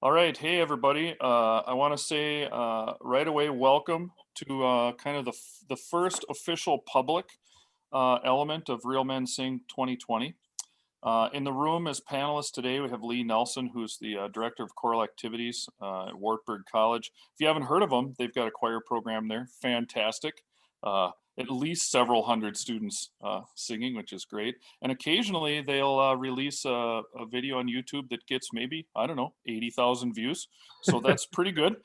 All right. Hey, everybody. I want to say right away, welcome to kind of the first official public element of Real Men Sing 2020. In the room as panelists today, we have Lee Nelson, who's the Director of Choral Activities at Wartburg College. If you haven't heard of them, they've got a choir program there. Fantastic. At least several hundred students singing, which is great. And occasionally they'll release a video on YouTube that gets maybe, I don't know, 80,000 views. So that's pretty good.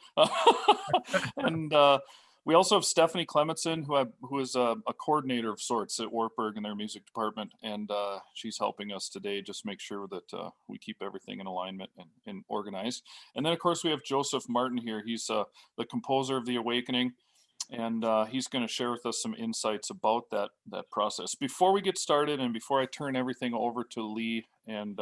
and we also have Stephanie Clementson, who is a coordinator of sorts at Wartburg in their music department, and she's helping us today just make sure that we keep everything in alignment and organized. And then, of course, we have Joseph Martin here. He's the composer of The Awakening, and he's going to share with us some insights about that process. Before we get started, and before I turn everything over to Lee and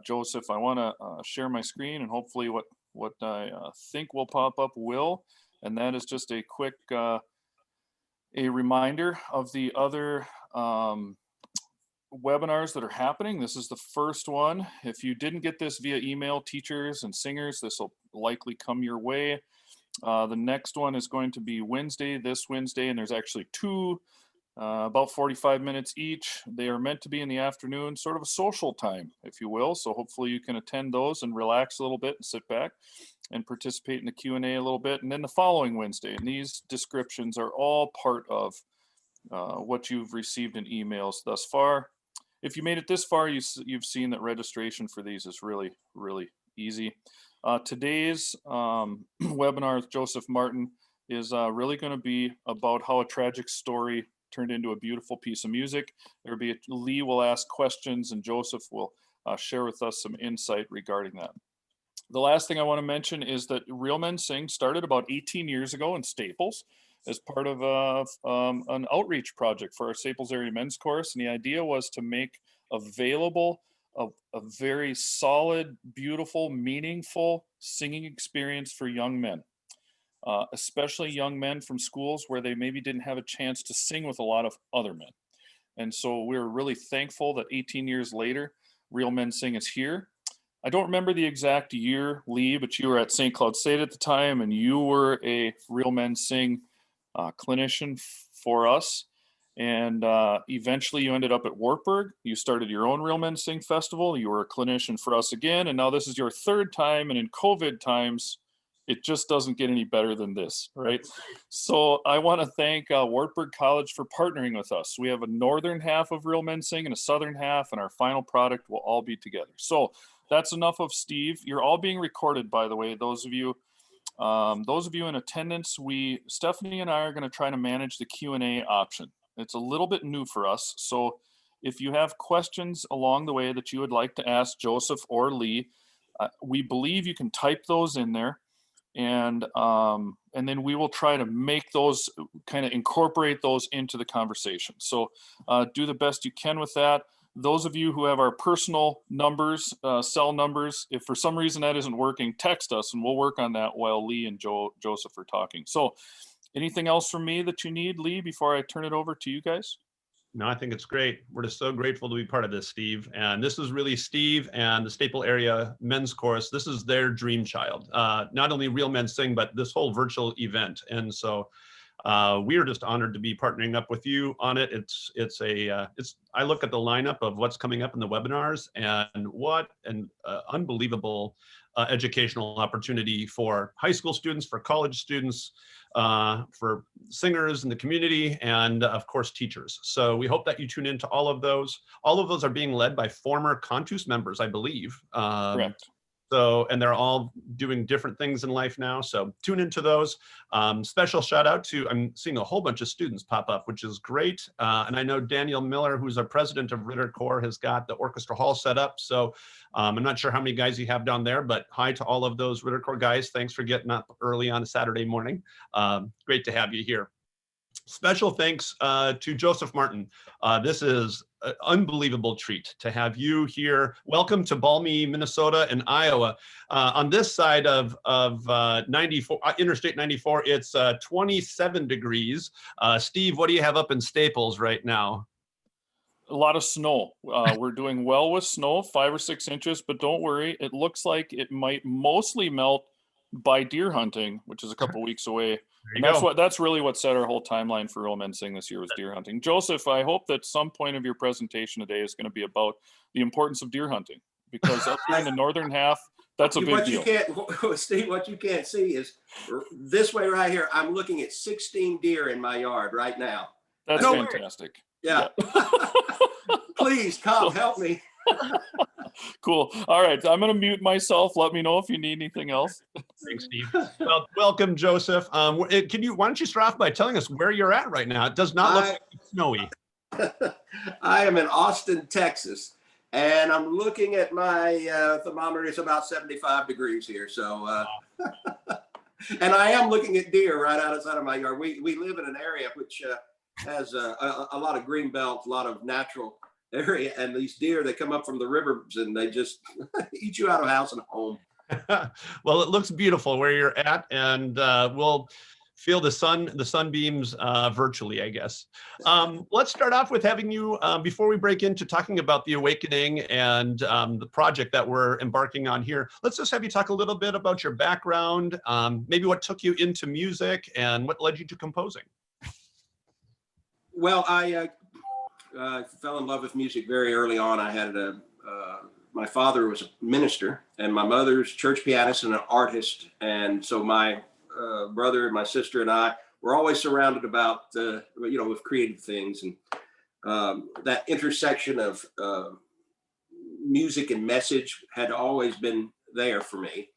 Joseph, I want to share my screen, and hopefully what I think will pop up will. And that is just a quick a reminder of the other webinars that are happening. This is the first one. If you didn't get this via email, teachers and singers, this will likely come your way. The next one is going to be this Wednesday, and there's actually two, about 45 minutes each. They are meant to be in the afternoon, sort of a social time, if you will. So hopefully you can attend those and relax a little bit and sit back and participate in the Q&A a little bit. And then the following Wednesday, and these descriptions are all part of what you've received in emails thus far. If you made it this far, you've seen that registration for these is really, really easy. Today's webinar with Joseph Martin is really going to be about how a tragic story turned into a beautiful piece of music. Lee will ask questions, and Joseph will share with us some insight regarding that. The last thing I want to mention is that Real Men Sing started about 18 years ago in Staples as part of an outreach project for our Staples area men's chorus. And the idea was to make available a very solid, beautiful, meaningful singing experience for young men, especially young men from schools where they maybe didn't have a chance to sing with a lot of other men. And so we're really thankful that 18 years later, Real Men Sing is here. I don't remember the exact year, Lee, but you were at St. Cloud State at the time, and you were a Real Men Sing clinician for us. And eventually you ended up at Wartburg. You started your own Real Men Sing Festival. You were a clinician for us again. And now this is your third time. And in COVID times, it just doesn't get any better than this, right? So I want to thank Wartburg College for partnering with us. We have a northern half of Real Men Sing and a southern half, and our final product will all be together. So that's enough of Steve. You're all being recorded, by the way. Those of you in attendance, Stephanie and I are going to try to manage the Q&A option. It's a little bit new for us. So if you have questions along the way that you would like to ask Joseph or Lee, we believe you can type those in there. And then we will try to make those, kind of incorporate those into the conversation. So do the best you can with that. Those of you who have our personal numbers, cell numbers, if for some reason that isn't working, text us and we'll work on that while Lee and Joseph are talking. So anything else from me that you need, Lee, before I turn it over to you guys? No, I think it's great. We're just so grateful to be part of this, Steve. And this is really Steve and the Staple Area Men's Chorus. This is their dream child. Not only Real Men Sing, but this whole virtual event. And so we are just honored to be partnering up with you on it. I look at the lineup of what's coming up in the webinars, and what an unbelievable educational opportunity for high school students, for college students, for singers in the community, and of course teachers. So we hope that you tune into all of those. All of those are being led by former Contus members, I believe. Correct. So, and they're all doing different things in life now. So tune into those. Special shout out to, I'm seeing a whole bunch of students pop up, which is great. And I know Daniel Miller, who's our president of Ritter Corps, has got the orchestra hall set up. So I'm not sure how many guys you have down there, but hi to all of those Ritter Corps guys. Thanks for getting up early on a Saturday morning. Great to have you here. Special thanks to Joseph Martin. This is an unbelievable treat to have you here. Welcome to balmy Minnesota and Iowa. On this side of 94, Interstate 94, it's 27 degrees. Steve, what do you have up in Staples right now? A lot of snow. We're doing well with snow, 5 or 6 inches, but don't worry. It looks like it might mostly melt by deer hunting, which is a couple weeks away. There you And go. that's really what set our whole timeline for Real Men Sing this year was deer hunting. Joseph, I hope that some point of your presentation today is going to be about the importance of deer hunting, because up here in the northern half, that's a big What deal. you can't, Steve, what you can't see is this way right here. I'm looking at 16 deer in my yard right now. That's No way. fantastic. Yeah. Please come help me. Cool. All right. I'm going to mute myself. Let me know if you need anything else. Thanks, Steve. Well, welcome, Joseph. Why don't you start off by telling us where you're at right now? It does not look like it's snowy. I am in Austin, Texas, and I'm looking at my thermometer. It's about 75 degrees here. So, and I am looking at deer right outside of my yard. We live in an area which has a lot of green belts, a lot of natural area, and these deer, they come up from the rivers and they just eat you out of house and home. Well, it looks beautiful where you're at, and we'll feel the sunbeams virtually, I guess. Let's start off with having you, before we break into talking about the awakening and the project that we're embarking on here, let's just have you talk a little bit about your background, maybe what took you into music and what led you to composing. Well, I fell in love with music very early on. I had my father was a minister, and my mother's church pianist and an artist. And so my brother and my sister and I were always surrounded about, with creative things. And that intersection of music and message had always been there for me.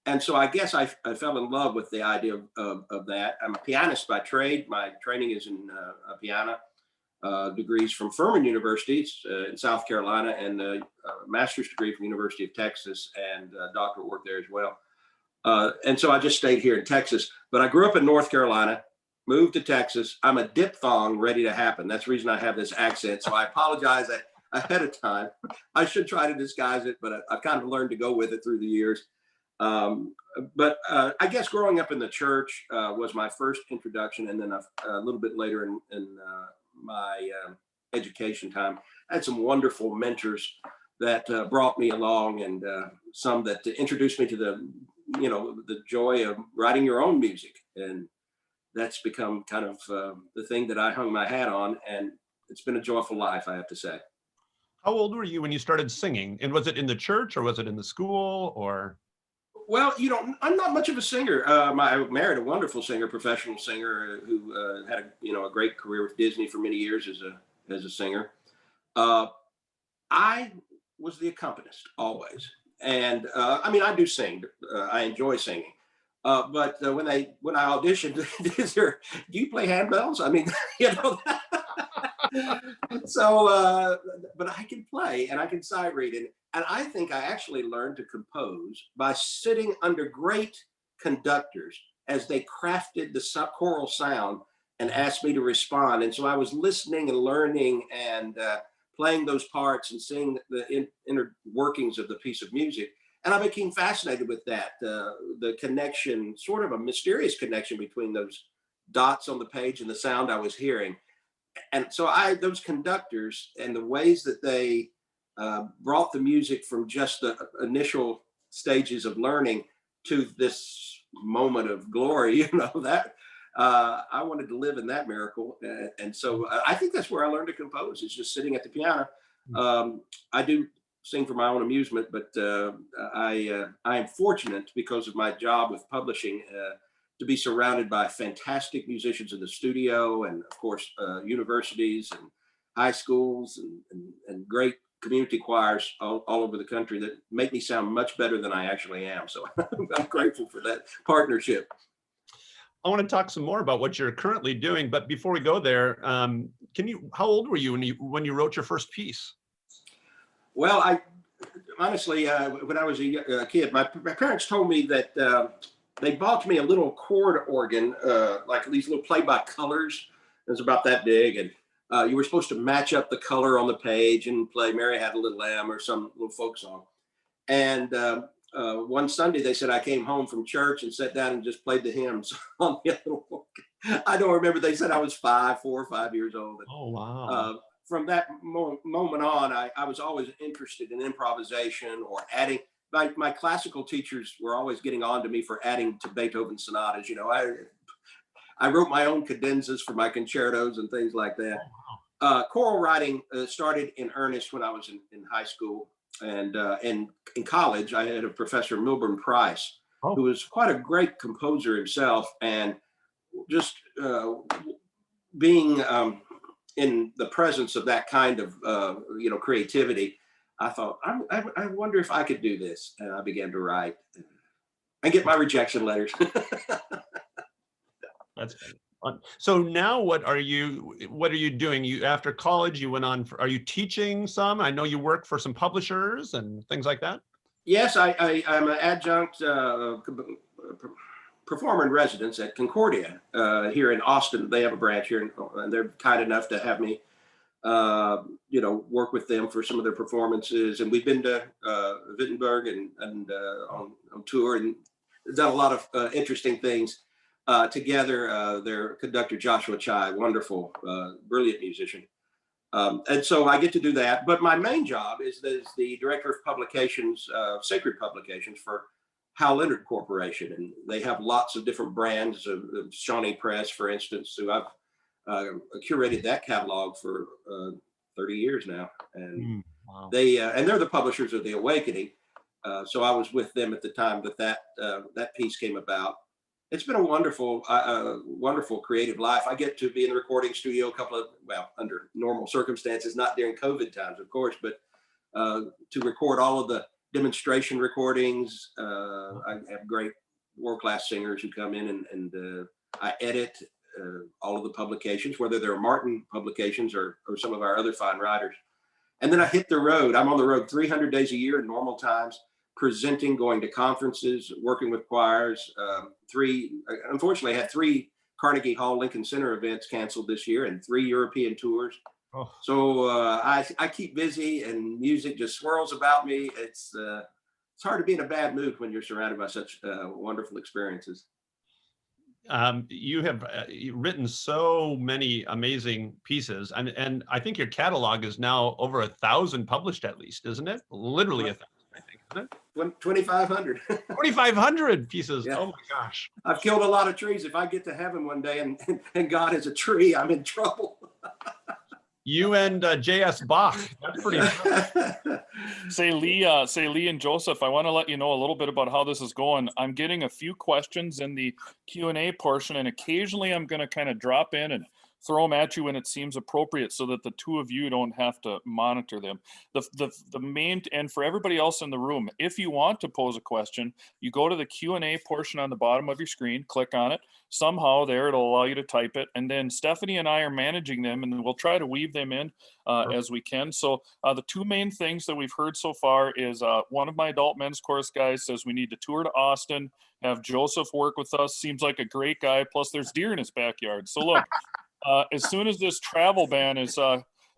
And so I guess I fell in love with the idea of that. I'm a pianist by trade. My training is in piano. Degrees from Furman University in South Carolina, and a master's degree from University of Texas, and doctoral work there as well. And so I just stayed here in Texas, but I grew up in North Carolina, moved to Texas. I'm a diphthong ready to happen. That's the reason I have this accent. So I apologize ahead of time. I should try to disguise it, but I've kind of learned to go with it through the years. But I guess growing up in the church was my first introduction, and then a little bit later in my education time, I had some wonderful mentors that brought me along, and some that introduced me to the joy of writing your own music, and that's become kind of the thing that I hung my hat on, and it's been a joyful life, I have to say. How old were you when you started singing? And was it in the church, or was it in the school, or? Well, I'm not much of a singer. I married a wonderful singer, professional singer, who had a great career with Disney for many years as a singer. I was the accompanist always, and I do sing. I enjoy singing. But when I auditioned, do you play handbells? I mean, So, but I can play and I can sight read. And I think I actually learned to compose by sitting under great conductors as they crafted the choral sound and asked me to respond. And so I was listening and learning and playing those parts and seeing the inner workings of the piece of music. And I became fascinated with that, the connection, sort of a mysterious connection between those dots on the page and the sound I was hearing. And so those conductors and the ways that they brought the music from just the initial stages of learning to this moment of glory, that I wanted to live in that miracle. And so I think that's where I learned to compose, is just sitting at the piano. I do sing for my own amusement, but I am fortunate, because of my job with publishing, to be surrounded by fantastic musicians in the studio, and of course universities and high schools and great community choirs all over the country that make me sound much better than I actually am. So I'm grateful for that partnership. I want to talk some more about what you're currently doing, but before we go there, how old were you when you wrote your first piece? Well, I honestly, when I was a kid, my parents told me that they bought me a little chord organ, like these little play by colors. It was about that big, and you were supposed to match up the color on the page and play "Mary Had a Little Lamb" or some little folk song. And one Sunday, they said I came home from church and sat down and just played the hymns on the little organ. I don't remember. They said I was 4 or 5 years old. Oh, wow. from that moment on, I was always interested in improvisation or adding. My classical teachers were always getting on to me for adding to Beethoven sonatas. I wrote my own cadenzas for my concertos and things like that. Choral writing started in earnest when I was in high school, and in college I had a professor, Milburn Price, who was quite a great composer himself, and just being in the presence of that kind of creativity, I thought, I wonder if I could do this, and I began to write and get my rejection letters. That's fun. So now what are you doing? You, after college, you went on, are you teaching some? I know you work for some publishers and things like that. Yes, I'm an adjunct performer in residence at Concordia here in Austin. They have a branch here, and they're kind enough to have me work with them for some of their performances. And we've been to Wittenberg and on tour and done a lot of interesting things together. Their conductor, Joshua Chai, wonderful, brilliant musician. And so I get to do that. But my main job is the director of publications, sacred publications for Hal Leonard Corporation. And they have lots of different brands of Shawnee Press, for instance, who I've curated that catalog for 30 years now. And wow. they're the publishers of The Awakening. So I was with them at the time that piece came about. It's been a wonderful, wonderful creative life. I get to be in the recording studio under normal circumstances, not during COVID times, of course, but to record all of the demonstration recordings. I have great world-class singers who come in, and I edit all of the publications, whether they're Martin publications or some of our other fine writers. And then I hit the road. I'm on the road 300 days a year in normal times, presenting, going to conferences, working with choirs. Unfortunately, I had 3 Carnegie Hall Lincoln Center events canceled this year and 3 European tours. Oh. So I keep busy, and music just swirls about me. It's hard to be in a bad mood when you're surrounded by such wonderful experiences. You have written so many amazing pieces, and I think your catalog is now over 1,000 published, at least, isn't it? Literally 1,000, I think, isn't it? 2,500. 2,500 pieces. Yeah. Oh my gosh. I've killed a lot of trees. If I get to heaven one day and God is a tree, I'm in trouble. You and J.S. Bach. That's pretty good. Say Lee and Joseph, I want to let you know a little bit about how this is going. I'm getting a few questions in the Q&A portion, and occasionally I'm going to kind of drop in and throw them at you when it seems appropriate, so that the two of you don't have to monitor them. The main, and for everybody else in the room, if you want to pose a question, you go to the Q&A portion on the bottom of your screen, click on it. Somehow there, it'll allow you to type it, and then Stephanie and I are managing them, and we'll try to weave them in as we can. So the 2 main things that we've heard so far is one of my adult men's chorus guys says we need to tour to Austin, have Joseph work with us. Seems like a great guy. Plus there's deer in his backyard. So look, as soon as this travel ban is,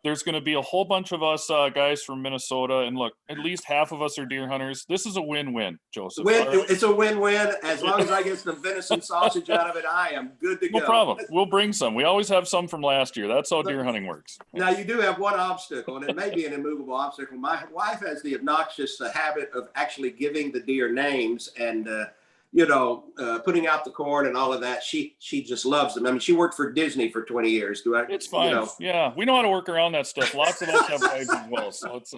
there's going to be a whole bunch of us guys from Minnesota, and look, at least half of us are deer hunters. This is a win-win, Joseph. It's a win-win. As long as I get some venison sausage out of it, I am good to go. No problem. We'll bring some. We always have some from last year. That's how deer hunting works. Now, you do have one obstacle, and it may be an immovable obstacle. My wife has the obnoxious habit of actually giving the deer names and putting out the corn and all of that. She just loves them. I mean, she worked for Disney for 20 years. It's fine. Yeah, we know how to work around that stuff. Lots of us have wives as well. So it's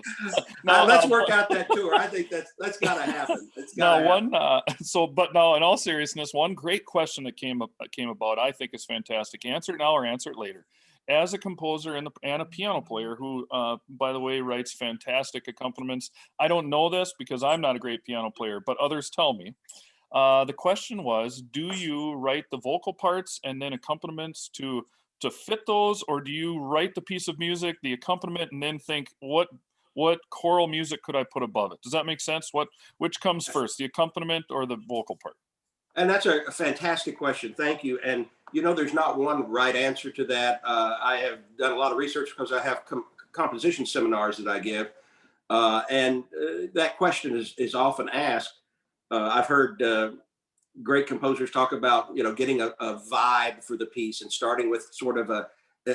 let's work out that tour. I think that's got to happen. But now, in all seriousness, one great question that came about, I think is fantastic. Answer it now or answer it later. As a composer and a piano player who, by the way, writes fantastic accompaniments. I don't know this because I'm not a great piano player, but others tell me. The question was, do you write the vocal parts and then accompaniments to fit those, or do you write the piece of music, the accompaniment, and then think, what choral music could I put above it? Does that make sense? Which comes first, the accompaniment or the vocal part? And that's a fantastic question. Thank you. And there's not one right answer to that. I have done a lot of research because I have composition seminars that I give, and that question is often asked. I've heard great composers talk about, getting a vibe for the piece and starting with sort of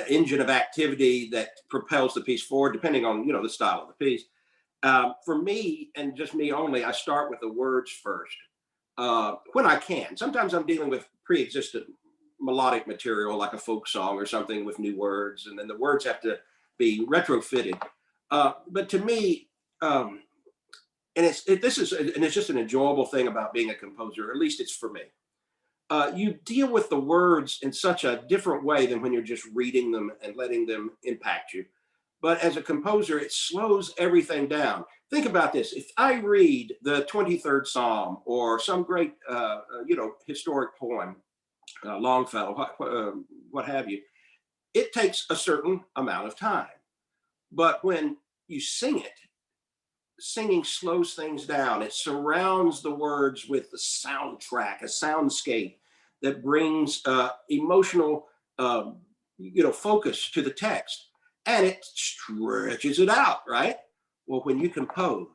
engine of activity that propels the piece forward, depending on, the style of the piece. For me, and just me only, I start with the words first when I can. Sometimes I'm dealing with pre-existent melodic material, like a folk song or something with new words, and then the words have to be retrofitted. But to me, and it's just an enjoyable thing about being a composer. At least it's for me. You deal with the words in such a different way than when you're just reading them and letting them impact you. But as a composer, it slows everything down. Think about this. If I read the 23rd Psalm or some great, historic poem, Longfellow, what have you, it takes a certain amount of time. But when you sing it, singing slows things down. It surrounds the words with the soundtrack, a soundscape that brings emotional, focus to the text, and it stretches it out, right? Well, when you compose,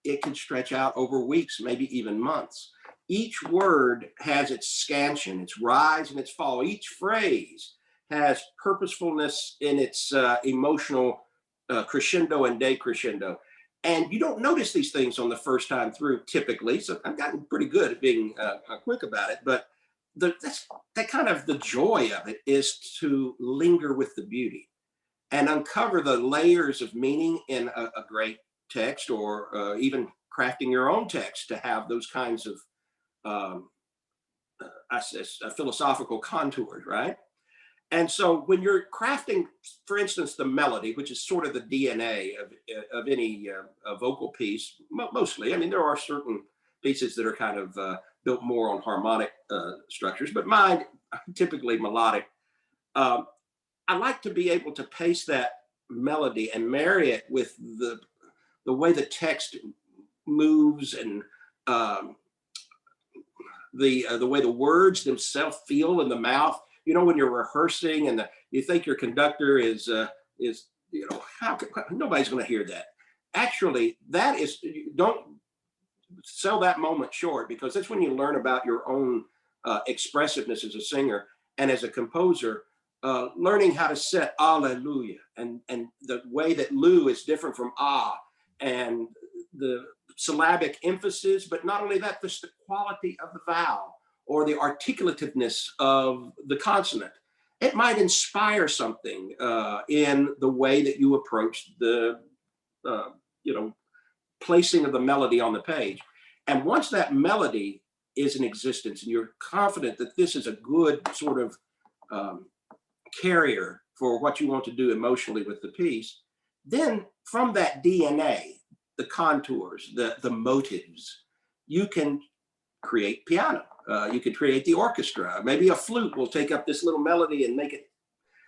it can stretch out over weeks, maybe even months. Each word has its scansion, its rise and its fall. Each phrase has purposefulness in its emotional crescendo and decrescendo. And you don't notice these things on the first time through typically. So I've gotten pretty good at being quick about it. But that kind of the joy of it is to linger with the beauty and uncover the layers of meaning in a great text, or even crafting your own text to have those kinds of philosophical contours, right? And so when you're crafting, for instance, the melody, which is sort of the DNA of any vocal piece, mostly. I mean, there are certain pieces that are kind of built more on harmonic structures, but mine typically melodic. I like to be able to pace that melody and marry it with the way the text moves, and the way the words themselves feel in the mouth. When you're rehearsing and you think your conductor is nobody's going to hear that. Actually, don't sell that moment short, because that's when you learn about your own expressiveness as a singer and as a composer. Learning how to set alleluia, and the way that lu is different from ah, and the syllabic emphasis, but not only that, just the quality of the vowel or the articulativeness of the consonant. It might inspire something in the way that you approach the, placing of the melody on the page. And once that melody is in existence and you're confident that this is a good sort of carrier for what you want to do emotionally with the piece, then from that DNA, the contours, the motives, you can create piano. You could create the orchestra. Maybe a flute will take up this little melody and make it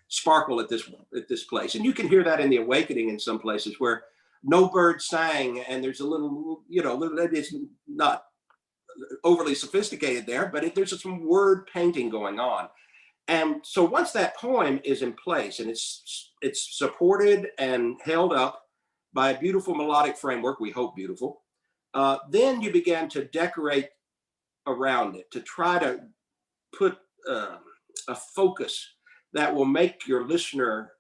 sparkle at this place. And you can hear that in the Awakening in some places where no bird sang, and there's a little, it's not overly sophisticated there, but there's some word painting going on. And so once that poem is in place and it's supported and held up by a beautiful melodic framework, we hope beautiful, then you begin to decorate around it to try to put a focus that will make your listener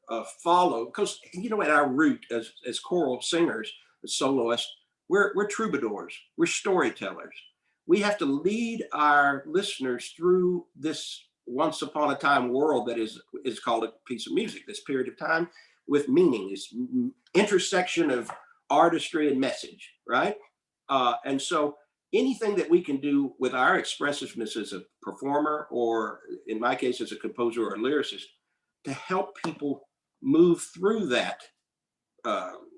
follow. Because at our root as choral singers, as soloists, we're troubadours, we're storytellers. We have to lead our listeners through this once upon a time world that is called a piece of music, this period of time with meaning, this intersection of artistry and message, right? And so anything that we can do with our expressiveness as a performer, or in my case, as a composer or a lyricist, to help people move through that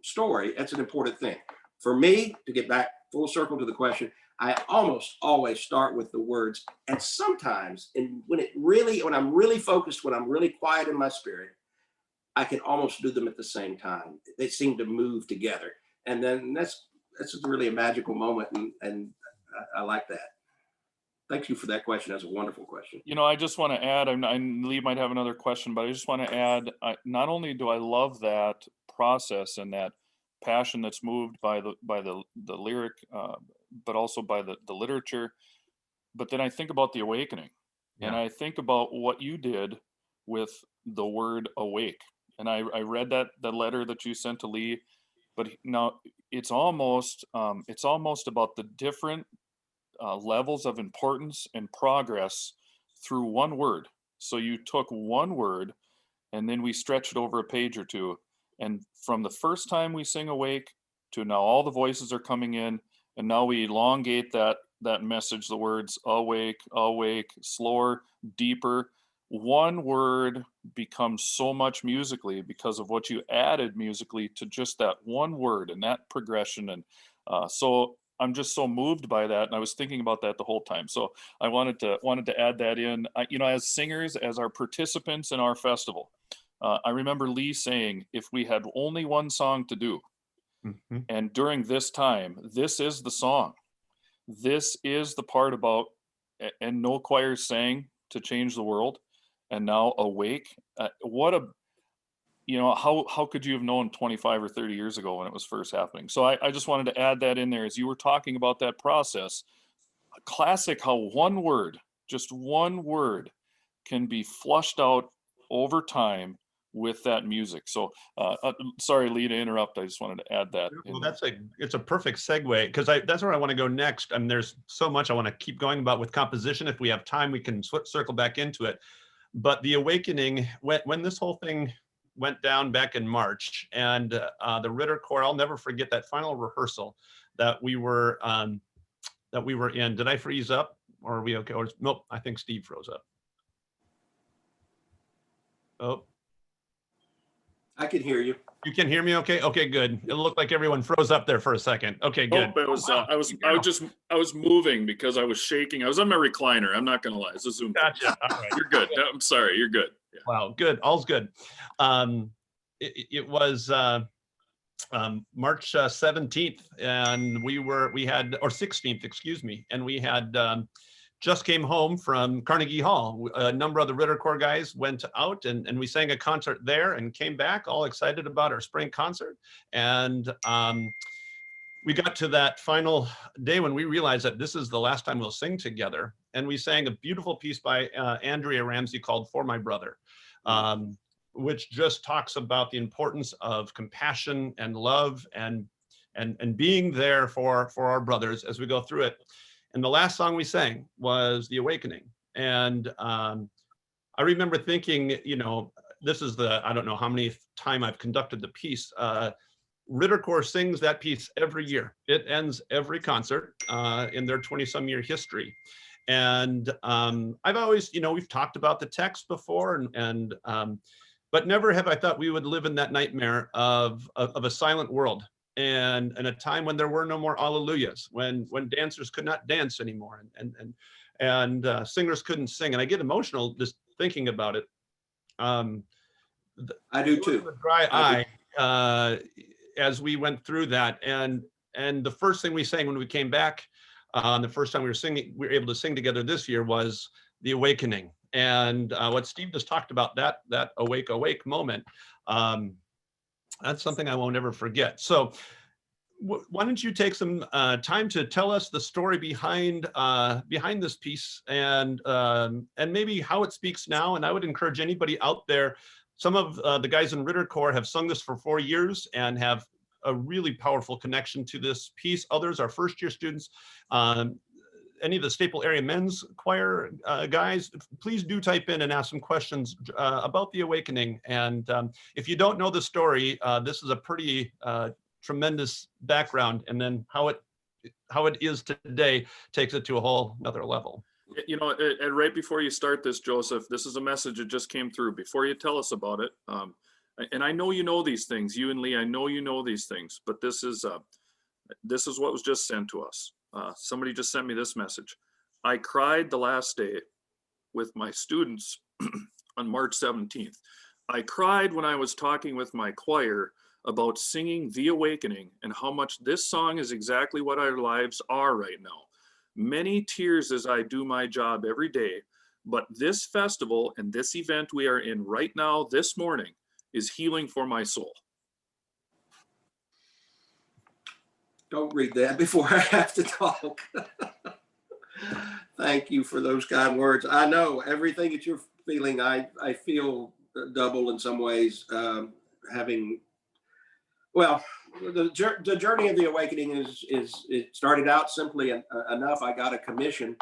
story, that's an important thing. For me, to get back full circle to the question, I almost always start with the words. And sometimes, when I'm really focused, when I'm really quiet in my spirit, I can almost do them at the same time. They seem to move together. And then that's really a magical moment. And I like that. Thank you for that question. That's a wonderful question. I just want to add, Lee might have another question, but I just want to add, not only do I love that process and that passion that's moved by the lyric, but also by the literature, but then I think about the Awakening, and I think about what you did with the word awake. And I read that the letter that you sent to Lee, but now it's almost about the different levels of importance and progress through one word. So you took one word and then we stretch it over a page or two. And from the first time we sing awake to now all the voices are coming in, and now we elongate that message, the words awake, awake, slower, deeper. One word becomes so much musically because of what you added musically to just that one word and that progression. And so I'm just so moved by that, and I was thinking about that the whole time. So I wanted to add that in. As singers, as our participants in our festival, I remember Lee saying, if we had only one song to do, and during this time, this is the song. This is the part about, and no choirs sang to change the world, and now awake. How could you have known 25 or 30 years ago when it was first happening? So I just wanted to add that in there as you were talking about that process. Classic how just one word can be flushed out over time with that music. So sorry, Lee, to interrupt. I just wanted to add that. Well, it's a perfect segue, because that's where I want to go next. I mean, there's so much I want to keep going about with composition. If we have time, we can circle back into it. But the awakening, when this whole thing went down back in March, and the Ritter Choral, I'll never forget that final rehearsal that we were in. Did I freeze up, or are we okay? Or nope, I think Steve froze up. Oh, I can hear you. You can hear me okay? Okay, good. It looked like everyone froze up there for a second. Okay, good. It was, I was moving because I was shaking. I was on my recliner. I'm not going to lie. It's a Zoom. Gotcha. All right. You're good. I'm sorry. You're good. Yeah. Wow, good. All's good. It was March 17th, and we had, or 16th, excuse me, and we had just came home from Carnegie Hall. A number of the Ritter Corps guys went out and we sang a concert there and came back all excited about our spring concert. And we got to that final day when we realized that this is the last time we'll sing together. And we sang a beautiful piece by Andrea Ramsey called For My Brother, which just talks about the importance of compassion and love and being there for our brothers as we go through it. And the last song we sang was The Awakening. And I remember thinking, this is I don't know how many time I've conducted the piece. Ritter Corps sings that piece every year. It ends every concert in their 20-some year history. And I've always, we've talked about the text before, but never have I thought we would live in that nightmare of a silent world. And a time when there were no more alleluias, when dancers could not dance anymore, and singers couldn't sing. And I get emotional just thinking about it. I do too. Dry eye as we went through that. And the first thing we sang when we came back, the first time we were able to sing together this year, was The Awakening. And what Steve just talked about, that awake moment. That's something I won't ever forget. So why don't you take some time to tell us the story behind this piece and maybe how it speaks now. And I would encourage anybody out there, some of the guys in Ritter Corps have sung this for 4 years and have a really powerful connection to this piece. Others are first-year students. Any of the Staple area men's choir guys, please do type in and ask some questions about The Awakening. And if you don't know the story, this is a pretty tremendous background. And then how it is today takes it to a whole another level. And right before you start this, Joseph, this is a message that just came through. Before you tell us about it, and I know you know these things, you and Lee, I know you know these things, but this is what was just sent to us. Somebody just sent me this message. I cried the last day with my students on March 17th. I cried when I was talking with my choir about singing The Awakening and how much this song is exactly what our lives are right now. Many tears as I do my job every day, but this festival and this event we are in right now, this morning, is healing for my soul. Don't read that before I have to talk. Thank you for those kind words. I know everything that you're feeling. I feel double in some ways, having, well, the journey of the awakening is it started out simply enough. I got a commission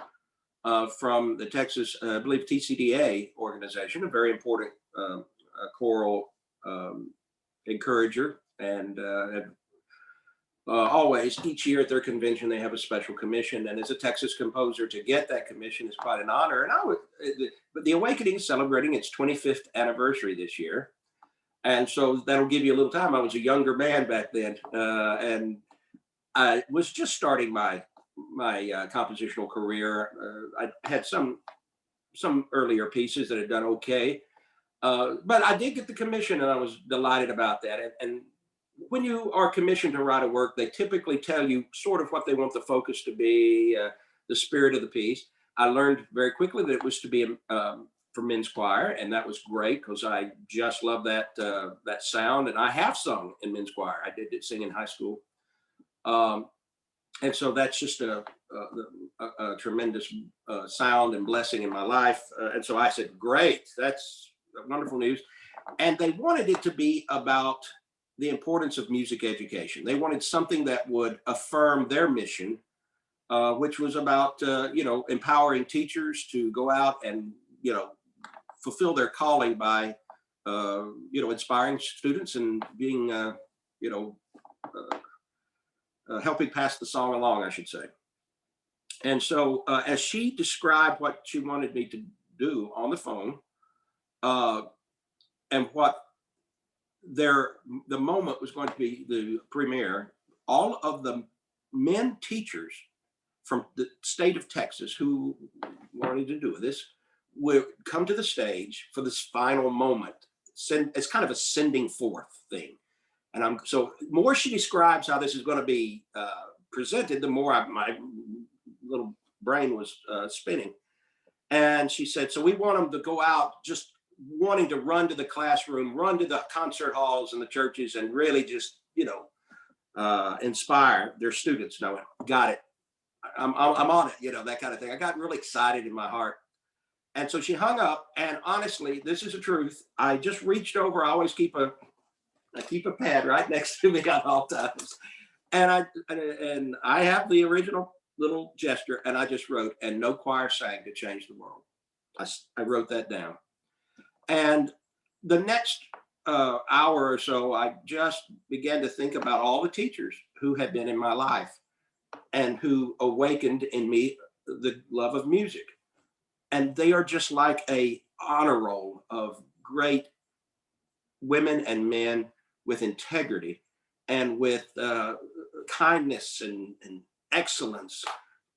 from the Texas, I believe, TCDA organization, a very important choral encourager, and always each year at their convention they have a special commission, and as a Texas composer to get that commission is quite an honor. And but the Awakening is celebrating its 25th anniversary this year, and so that'll give you a little time. I was a younger man back then, and I was just starting my compositional career. I had some earlier pieces that had done okay, but I did get the commission, and I was delighted about that. And when you are commissioned to write a work, they typically tell you sort of what they want the focus to be, the spirit of the piece. I learned very quickly that it was to be for men's choir, and that was great because I just love that that sound. And I have sung in men's choir. I did sing in high school, and so that's just a tremendous sound and blessing in my life. And so I said, "Great, that's wonderful news." And they wanted it to be about the importance of music education. They wanted something that would affirm their mission, which was about empowering teachers to go out and fulfill their calling by inspiring students and being helping pass the song along, I should say. And so as she described what she wanted me to do on the phone, and what the moment was going to be, the premiere, all of the men teachers from the state of Texas who wanted to do this would come to the stage for this final moment. It's kind of a sending forth thing. And so more she describes how this is going to be presented, the more my little brain was spinning. And she said, so we want them to go out just wanting to run to the classroom, run to the concert halls and the churches, and really just, inspire their students. And I went, got it. I'm on it, that kind of thing. I got really excited in my heart. And so she hung up, and honestly, this is the truth. I just reached over. I always keep a pad right next to me at all times. And I have the original little gesture, and I just wrote, "And no choir sang to change the world." I wrote that down. And the next hour or so, I just began to think about all the teachers who had been in my life and who awakened in me the love of music. And they are just like a honor roll of great women and men with integrity and with kindness and excellence,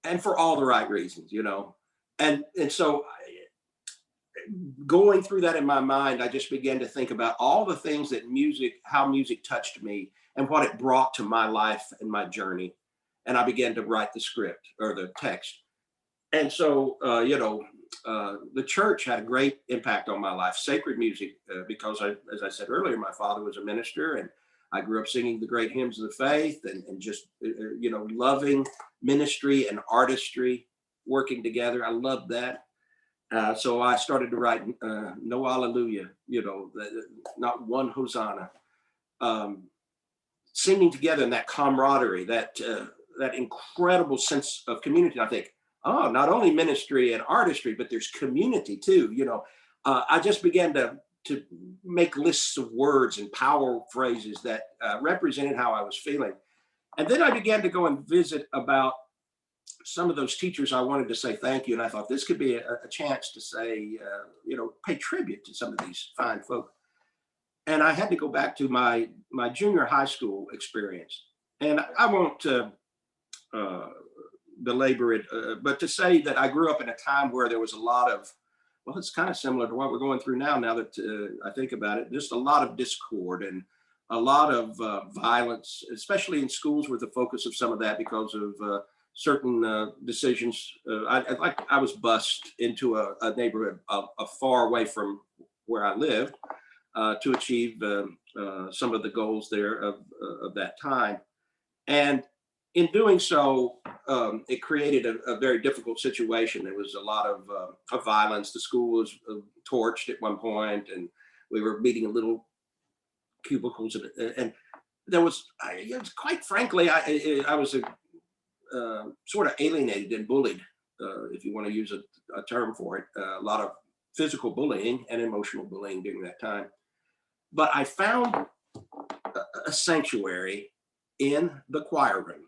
and for all the right reasons, And so going through that in my mind, I just began to think about all the things that how music touched me and what it brought to my life and my journey. And I began to write the script or the text. And so, the church had a great impact on my life, sacred music, because as I said earlier, my father was a minister, and I grew up singing the great hymns of the faith and just, loving ministry and artistry, working together. I loved that. So I started to write no Alleluia, not one Hosanna, singing together in that camaraderie, that incredible sense of community. I think, oh, not only ministry and artistry, but there's community too. I just began to make lists of words and power phrases that represented how I was feeling. And then I began to go and visit about some of those teachers I wanted to say thank you. And I thought this could be a chance to say, pay tribute to some of these fine folk. And I had to go back to my junior high school experience. And I won't belabor it, but to say that I grew up in a time where there was a lot of, well, it's kind of similar to what we're going through now that I think about it, just a lot of discord and a lot of violence, especially in schools were the focus of some of that because of certain decisions. I was bused into a neighborhood far away from where I lived to achieve some of the goals there of that time. And in doing so, it created a very difficult situation. There was a lot of violence. The school was torched at one point, and we were meeting in little cubicles, and there was, quite frankly, I was sort of alienated and bullied, if you want to use a term for it. A lot of physical bullying and emotional bullying during that time. But I found a sanctuary in the choir room,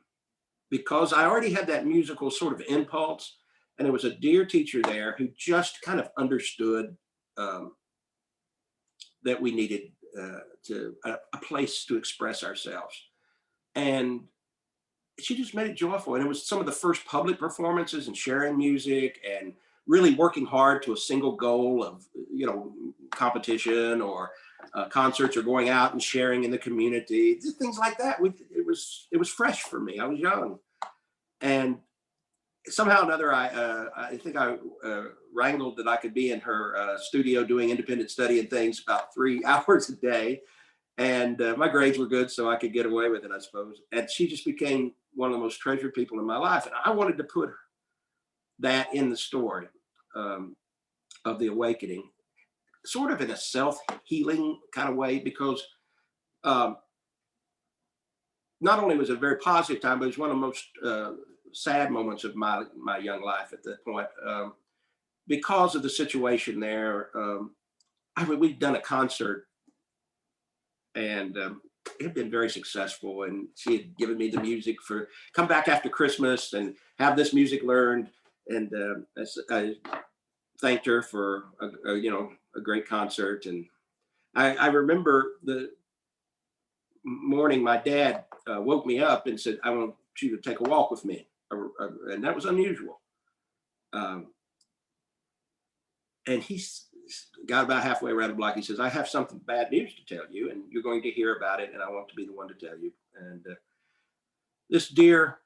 because I already had that musical sort of impulse, and there was a dear teacher there who just kind of understood that we needed a place to express ourselves. And she just made it joyful. And it was some of the first public performances and sharing music and really working hard to a single goal of, competition or concerts, or going out and sharing in the community, things like that. It was fresh for me. I was young. And somehow or another, I think I wrangled that I could be in her studio doing independent study and things about 3 hours a day. And my grades were good, so I could get away with it, I suppose. And she just became one of the most treasured people in my life. And I wanted to put that in the story of the awakening, sort of in a self-healing kind of way, because not only was it a very positive time, but it was one of the most sad moments of my young life at that point, because of the situation there. We'd done a concert, and it had been very successful, and she had given me the music for come back after Christmas and have this music learned. And I thanked her for a great concert. And I remember the morning my dad woke me up and said, "I want you to take a walk with me," and that was unusual. And he got about halfway around the block. He says, "I have something bad news to tell you, and you're going to hear about it, and I want to be the one to tell you." And this dear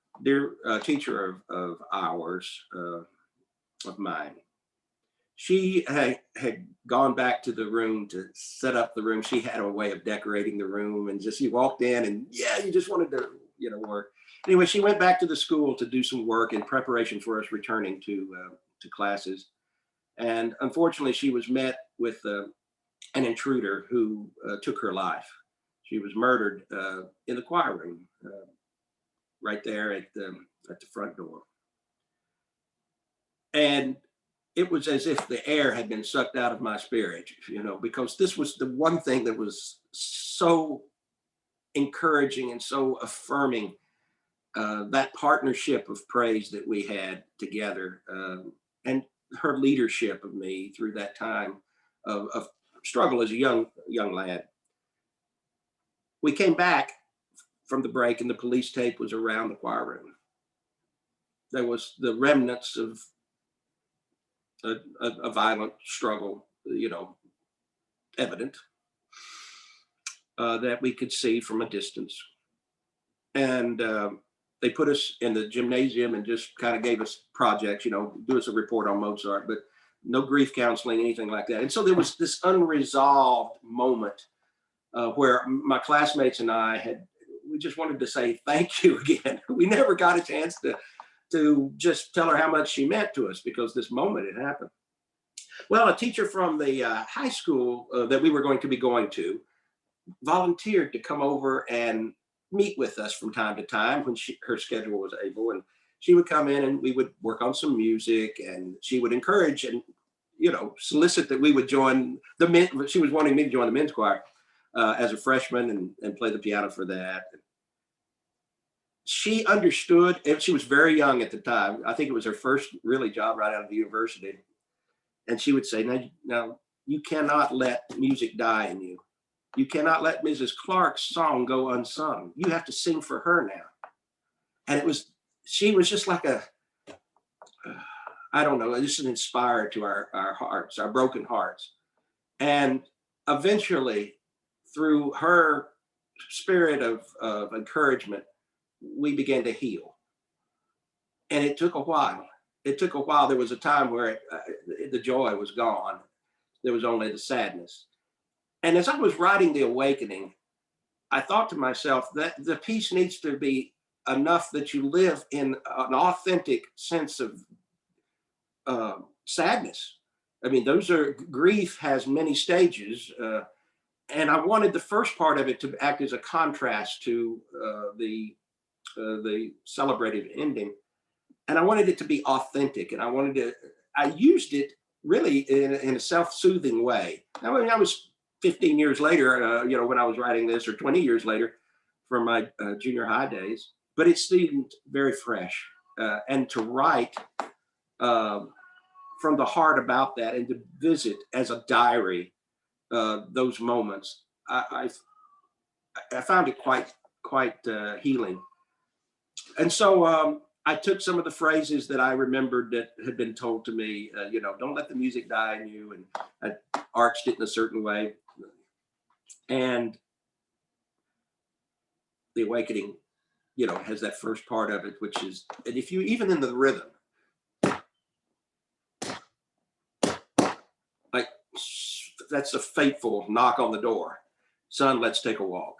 teacher of ours, of mine, she had gone back to the room to set up the room. She had a way of decorating the room, and just, you walked in and you just wanted to, work. Anyway, she went back to the school to do some work in preparation for us returning to classes. And unfortunately, she was met with an intruder who took her life. She was murdered in the choir room, right there at the front door. And it was as if the air had been sucked out of my spirit, because this was the one thing that was so encouraging and so affirming, that partnership of praise that we had together, and her leadership of me through that time of struggle as a young lad. We came back from the break, and the police tape was around the choir room. There was the remnants of a violent struggle, evident, that we could see from a distance. And they put us in the gymnasium and just kind of gave us projects, do us a report on Mozart, but no grief counseling, anything like that. And so there was this unresolved moment where my classmates and we just wanted to say thank you again. We never got a chance to just tell her how much she meant to us, because this moment had happened. Well, a teacher from the high school that we were going to be going to volunteered to come over and meet with us from time to time when her schedule was able. And she would come in and we would work on some music, and she would encourage and, solicit that we would join the men. She was wanting me to join the men's choir as a freshman and play the piano for that. She understood, and she was very young at the time. I think it was her first really job right out of the university. And she would say, now you cannot let music die in you. You cannot let Mrs. Clark's song go unsung. You have to sing for her now. And she was just like I don't know, just an inspirer to our hearts, our broken hearts. And eventually, through her spirit of encouragement, we began to heal. And it took a while. There was a time where the joy was gone. There was only the sadness. And as I was writing The Awakening, I thought to myself that the piece needs to be enough that you live in an authentic sense of sadness. I mean, grief has many stages. And I wanted the first part of it to act as a contrast to the celebrated ending. And I wanted it to be authentic. And I used it really in a self-soothing way. I mean, I was 15 years later, when I was writing this, or 20 years later from my junior high days, but it seemed very fresh. And to write from the heart about that, and to visit as a diary those moments, I found it quite healing. And so I took some of the phrases that I remembered that had been told to me, don't let the music die in you, and I arched it in a certain way. And the awakening, has that first part of it, which is, and if you, even in the rhythm, like, that's a fateful knock on the door. Son, let's take a walk,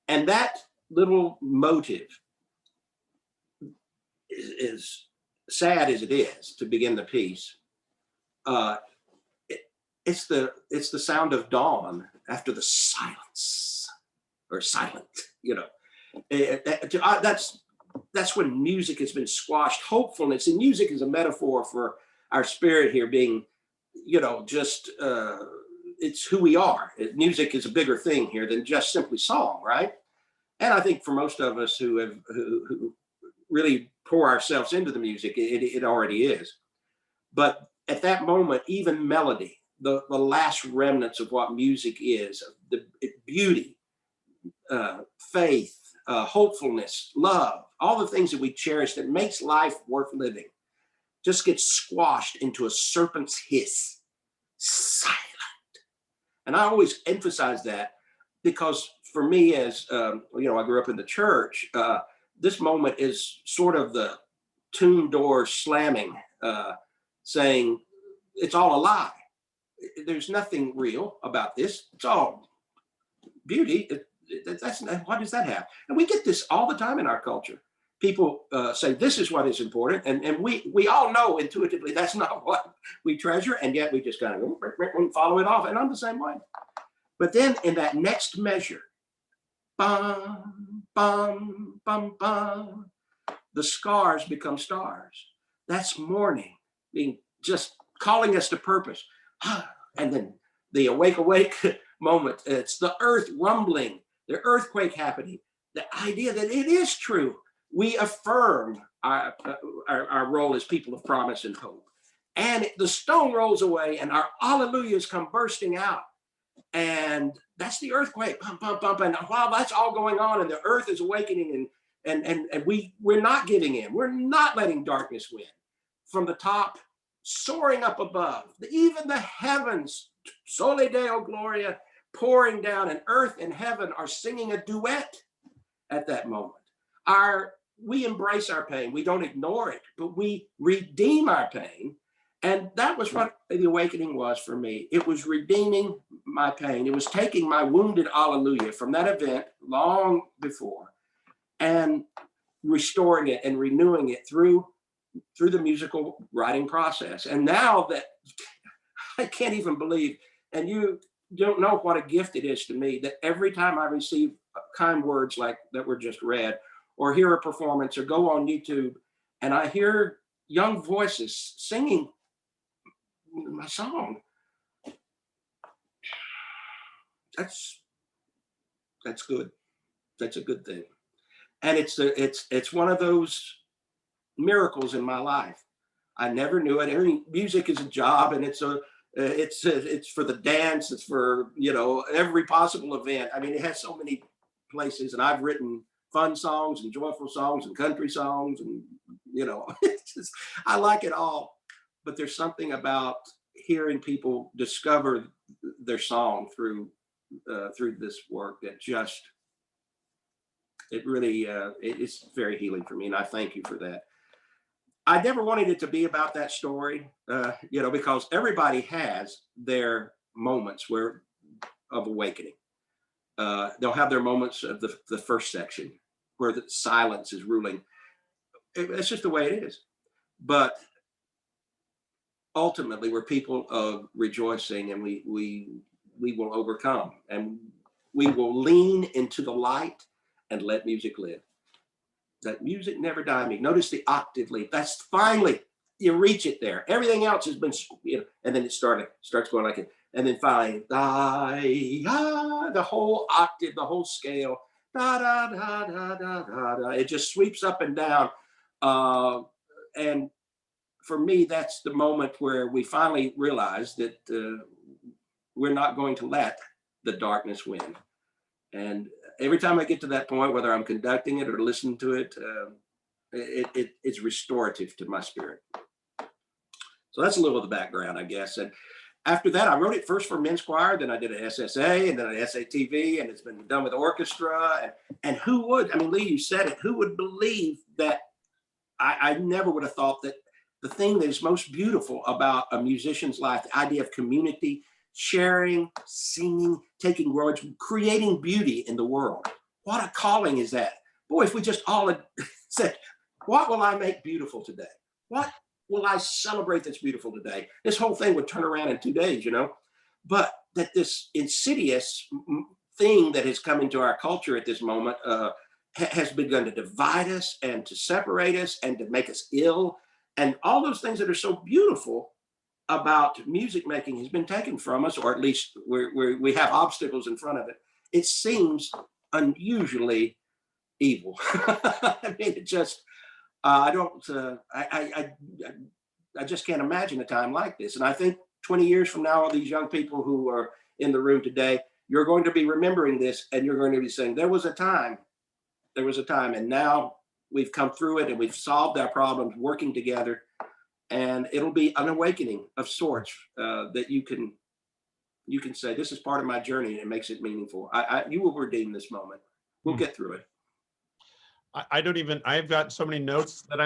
and that little motive is sad as it is to begin the piece. It's the sound of dawn after the silence, or silent, that's when music has been squashed. Hopefulness, and music is a metaphor for our spirit here being, it's who we are. Music is a bigger thing here than just simply song, right? And I think for most of us who really pour ourselves into the music, it already is. But at that moment, even melody, the last remnants of what music is, the beauty, faith, hopefulness, love, all the things that we cherish that makes life worth living, just gets squashed into a serpent's hiss, silent. And I always emphasize that because for me, as I grew up in the church, this moment is sort of the tomb door slamming, saying it's all a lie. There's nothing real about this. It's all beauty. What does that have? And we get this all the time in our culture. People say this is what is important, and we all know intuitively that's not what we treasure, and yet we just kind of follow it off. And I'm the same way. But then in that next measure, bum, bum, bum, bum, the scars become stars. That's morning, being just calling us to purpose. And then the awake moment, it's the earth rumbling, the earthquake happening, the idea that it is true. We affirm our role as people of promise and hope. And the stone rolls away and our hallelujahs come bursting out. And that's the earthquake, pump, pump, pump. And while that's all going on and the earth is awakening, and we're not giving in. We're not letting darkness win. From the top, soaring up above, even the heavens, Sole Deo Gloria, pouring down, and earth and heaven are singing a duet at that moment. We embrace our pain. We don't ignore it, but we redeem our pain. And that was what the awakening was for me. It was redeeming my pain. It was taking my wounded hallelujah from that event long before and restoring it and renewing it through the musical writing process. And now that I can't even believe, and you don't know what a gift it is to me, that every time I receive kind words like that were just read, or hear a performance, or go on YouTube, and I hear young voices singing my song, that's good. That's a good thing. And it's one of those miracles in my life. I never knew it. I mean, music is a job, and it's for the dance. It's for every possible event. I mean, it has so many places, and I've written fun songs and joyful songs and country songs, and it's just, I like it all. But there's something about hearing people discover their song through this work that just, it really it's very healing for me, and I thank you for that. I never wanted it to be about that story, because everybody has their moments of awakening. They'll have their moments of the first section, where the silence is ruling. It's just the way it is. But ultimately, we're people of rejoicing, and we will overcome, and we will lean into the light and let music live. That music never die me. Notice the octave leap. That's finally you reach it there. Everything else has been, and then it starts going like it, and then finally, the whole octave, the whole scale, da da da da da da da. It just sweeps up and down, and for me, that's the moment where we finally realize that we're not going to let the darkness win. And every time I get to that point, whether I'm conducting it or listening to it, it's restorative to my spirit. So that's a little of the background, I guess. And after that, I wrote it first for men's choir, then I did an SSA, and then an SATV, and it's been done with orchestra. And who would, I mean, Lee, you said it, who would believe that I never would have thought that the thing that is most beautiful about a musician's life, the idea of community, sharing, singing, taking words, creating beauty in the world. What a calling is that? Boy, if we just all had said, what will I make beautiful today? What will I celebrate that's beautiful today? This whole thing would turn around in 2 days, But that this insidious thing that has come into our culture at this moment has begun to divide us and to separate us and to make us ill. And all those things that are so beautiful about music making has been taken from us, or at least we have obstacles in front of it. It seems unusually evil. I mean, it just, I just can't imagine a time like this. And I think 20 years from now, all these young people who are in the room today, you're going to be remembering this, and you're going to be saying, there was a time, and now we've come through it and we've solved our problems working together. And it'll be an awakening of sorts that you can say, this is part of my journey, and it makes it meaningful. You will redeem this moment. We'll get through it. I've got so many notes that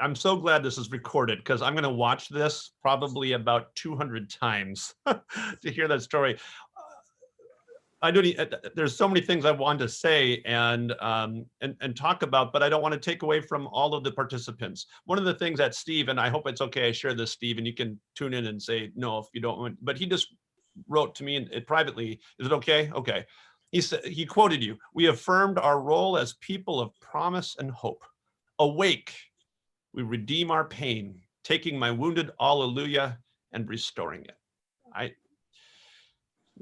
I'm so glad this is recorded, because I'm going to watch this probably about 200 times to hear that story. There's so many things I want to say and talk about, but I don't want to take away from all of the participants. One of the things that Steve, and I hope it's okay I share this, Steve, and you can tune in and say no if you don't want, but he just wrote to me privately. Is it okay? Okay. He said, he quoted you. We affirmed our role as people of promise and hope. Awake, we redeem our pain, taking my wounded alleluia and restoring it.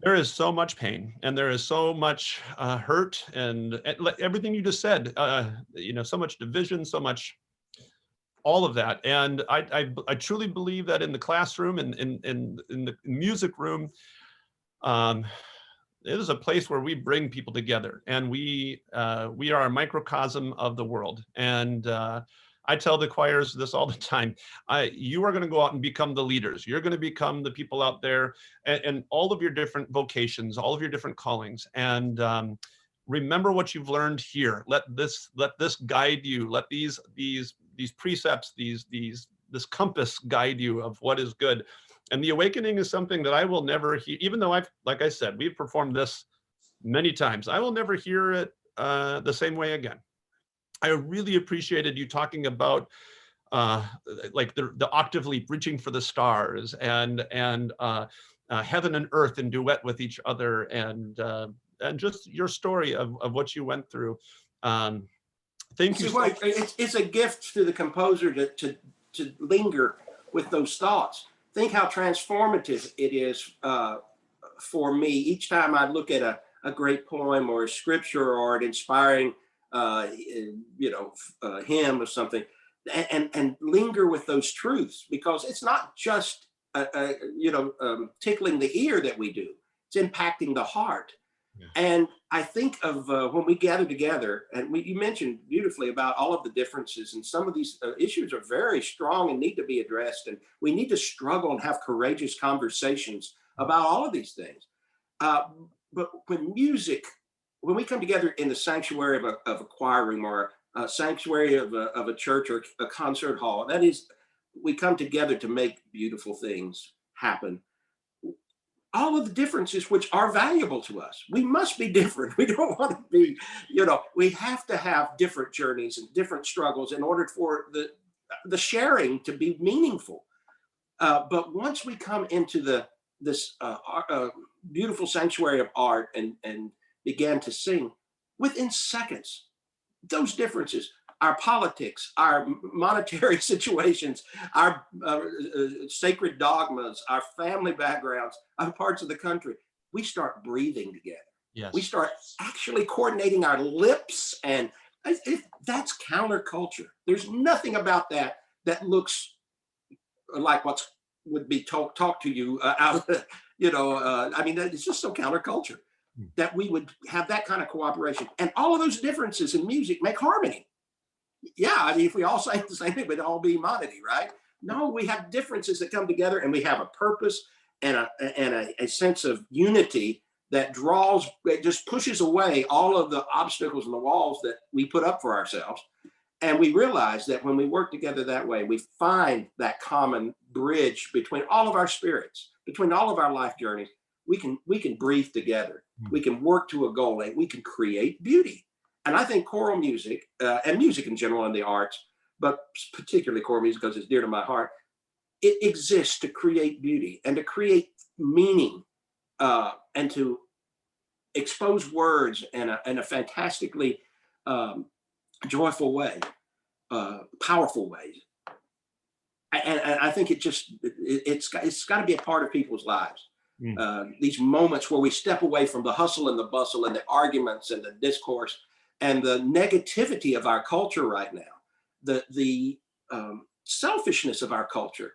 There is so much pain, and there is so much hurt, and everything you just said, so much division, so much, all of that. And I truly believe that in the classroom and in the music room, it is a place where we bring people together, and we are a microcosm of the world. And I tell the choirs this all the time. You are going to go out and become the leaders. You're going to become the people out there, and all of your different vocations, all of your different callings. And remember what you've learned here. Let this guide you. Let these precepts, this compass guide you of what is good. And the awakening is something that I will never hear, even though like I said, we've performed this many times. I will never hear it the same way again. I really appreciated you talking about like the octave leap, reaching for the stars, and heaven and earth in duet with each other, and just your story of what you went through. Thank you. It's a gift to the composer to linger with those thoughts. Think how transformative it is for me each time I look at a great poem or a scripture or an inspiring hymn or something, and linger with those truths, because it's not just tickling the ear that we do, it's impacting the heart. Yeah. And I think of when we gather together, and you mentioned beautifully about all of the differences, and some of these issues are very strong and need to be addressed, and we need to struggle and have courageous conversations about all of these things. But when we come together in the sanctuary of a choir room, or a sanctuary of a church or a concert hall, that is, we come together to make beautiful things happen. all of the differences which are valuable to us. We must be different. We don't want to be, we have to have different journeys and different struggles in order for the sharing to be meaningful. But once we come into this beautiful sanctuary of art and began to sing, within seconds, those differences, our politics, our monetary situations, our sacred dogmas, our family backgrounds, other parts of the country, we start breathing together. Yes. We start actually coordinating our lips, and that's counterculture. There's nothing about that looks like would be talked to you out. I mean, it's just so counterculture that we would have that kind of cooperation, and all of those differences in music make harmony. Yeah, I mean, if we all sang the same thing, we'd all be monody, right? No, we have differences that come together, and we have a purpose and a sense of unity that just pushes away all of the obstacles and the walls that we put up for ourselves. And we realize that when we work together that way, we find that common bridge between all of our spirits, between all of our life journeys. We can breathe together. We can work to a goal, and we can create beauty. And I think choral music and music in general and the arts, but particularly choral music because it's dear to my heart, it exists to create beauty and to create meaning and to expose words in a fantastically joyful way, powerful ways. And I think it's got to be a part of people's lives. These moments where we step away from the hustle and the bustle and the arguments and the discourse and the negativity of our culture right now, the selfishness of our culture,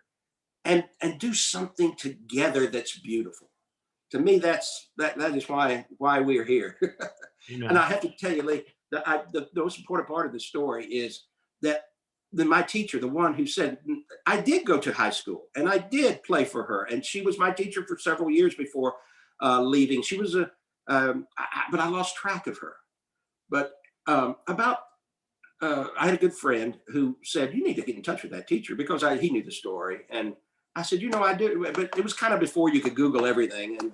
and do something together that's beautiful. To me, that is why we're here. And I have to tell you, Lee, the most important part of the story is that my teacher, the one who said, I did go to high school and I did play for her, and she was my teacher for several years before leaving. She was but I lost track of her. But I had a good friend who said, you need to get in touch with that teacher, because he knew the story. And I said, I do, but it was kind of before you could Google everything. And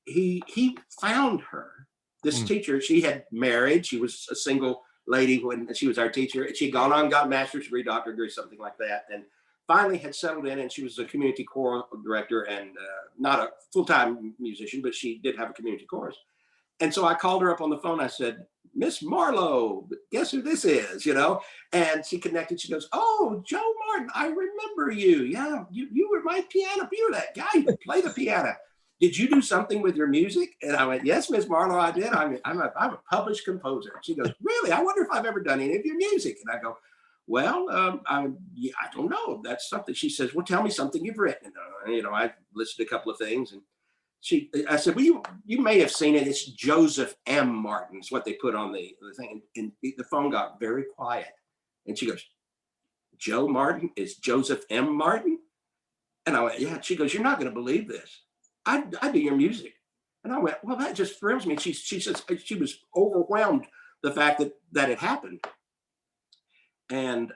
he found her, this teacher. She had married. She was a single lady when she was our teacher. She had gone on, got a master's degree, doctorate degree, something like that. And finally had settled in, and she was a community choral director and not a full-time musician, but she did have a community chorus. And so I called her up on the phone. I said, Miss Marlowe, guess who this is, And she connected. She goes, oh, Joe Martin, I remember you. Yeah, you were my piano. You were that guy who played the piano. Did you do something with your music? And I went, yes, Miss Marlowe, I did. I'm a published composer. She goes, really? I wonder if I've ever done any of your music. And I go, well, I don't know. That's something. She says, well, tell me something you've written. And, I listed a couple of things, and I said, well, you may have seen it. It's Joseph M. Martin. It's what they put on the thing. And the phone got very quiet. And she goes, Joe Martin is Joseph M. Martin? And I went, yeah. She goes, you're not going to believe this. I do your music. And I went, well, that just thrills me. She says she was overwhelmed the fact that it happened. And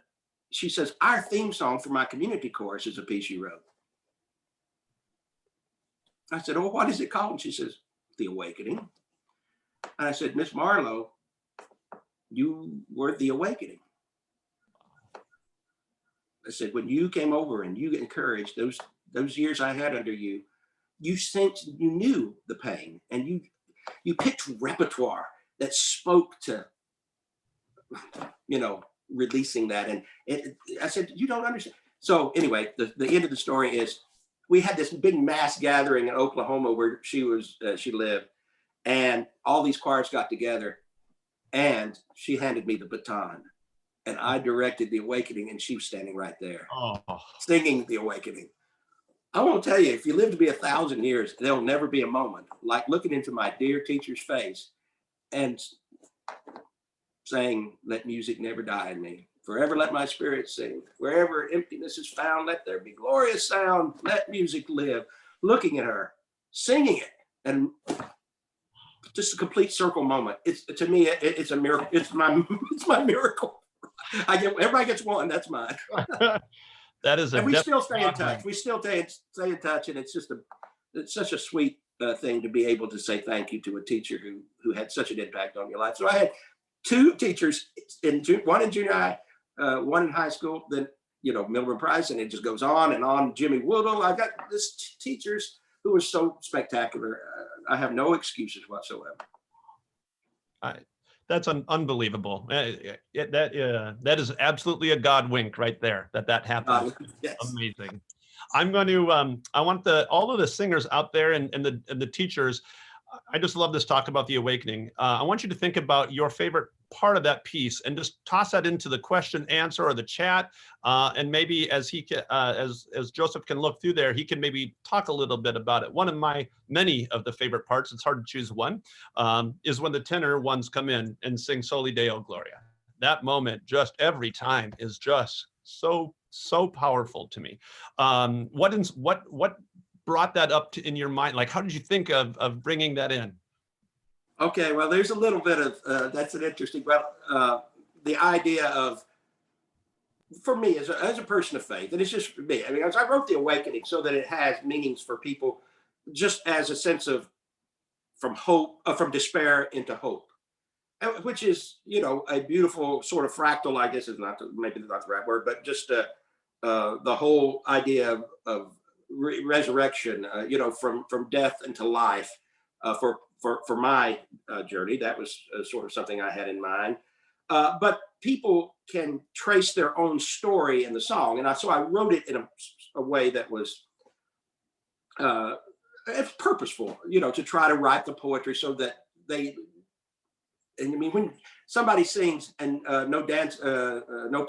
she says, our theme song for my community chorus is a piece you wrote. I said, oh, what is it called? And she says, The Awakening. And I said, Miss Marlowe, you were the awakening. I said, when you came over and you encouraged those years I had under you, you knew the pain, and you picked repertoire that spoke to, releasing that. And I said, you don't understand. So anyway, the end of the story is, we had this big mass gathering in Oklahoma where she lived, and all these choirs got together, and she handed me the baton, and I directed The Awakening, and she was standing right there, singing The Awakening. I won't tell you, if you live to be 1,000 years, there'll never be a moment like looking into my dear teacher's face and saying, let music never die in me. Forever let my spirit sing. Wherever emptiness is found, let there be glorious sound. Let music live. Looking at her, singing it, and just a complete circle moment. To me, it's a miracle. It's my miracle. Everybody gets one. That's mine. That is, and we still stay in touch. We still stay in touch, and it's just it's such a sweet thing to be able to say thank you to a teacher who had such an impact on your life. So I had two teachers one in junior high, one in high school, then, Milburn Price, and it just goes on and on. Jimmy Woodle. I got this teachers who were so spectacular. I have no excuses whatsoever. That's unbelievable. That is absolutely a God wink right there. That happened. Yes. Amazing. I'm going to. I want all of the singers out there and the teachers. I just love this talk about the awakening. I want you to think about your favorite part of that piece and just toss that into the question answer or the chat. And maybe as Joseph can look through there, he can maybe talk a little bit about it. One of my many of the favorite parts, it's hard to choose one, is when the tenor ones come in and sing Soli Deo Gloria. That moment just every time is just so powerful to me. What brought that up in your mind? Like, how did you think of bringing that in? Okay, well, there's a little bit of, that's an interesting, the idea of, for me as a person of faith, and it's just for me, I mean, as I wrote The Awakening so that it has meanings for people, just as a sense of from despair into hope, which is, a beautiful sort of fractal, I guess is maybe not the right word, but just the whole idea of resurrection, from death into life, for my journey. That was sort of something I had in mind. But people can trace their own story in the song, and so I wrote it in a way that was purposeful, to try to write the poetry so that they. And I mean, when somebody sings and no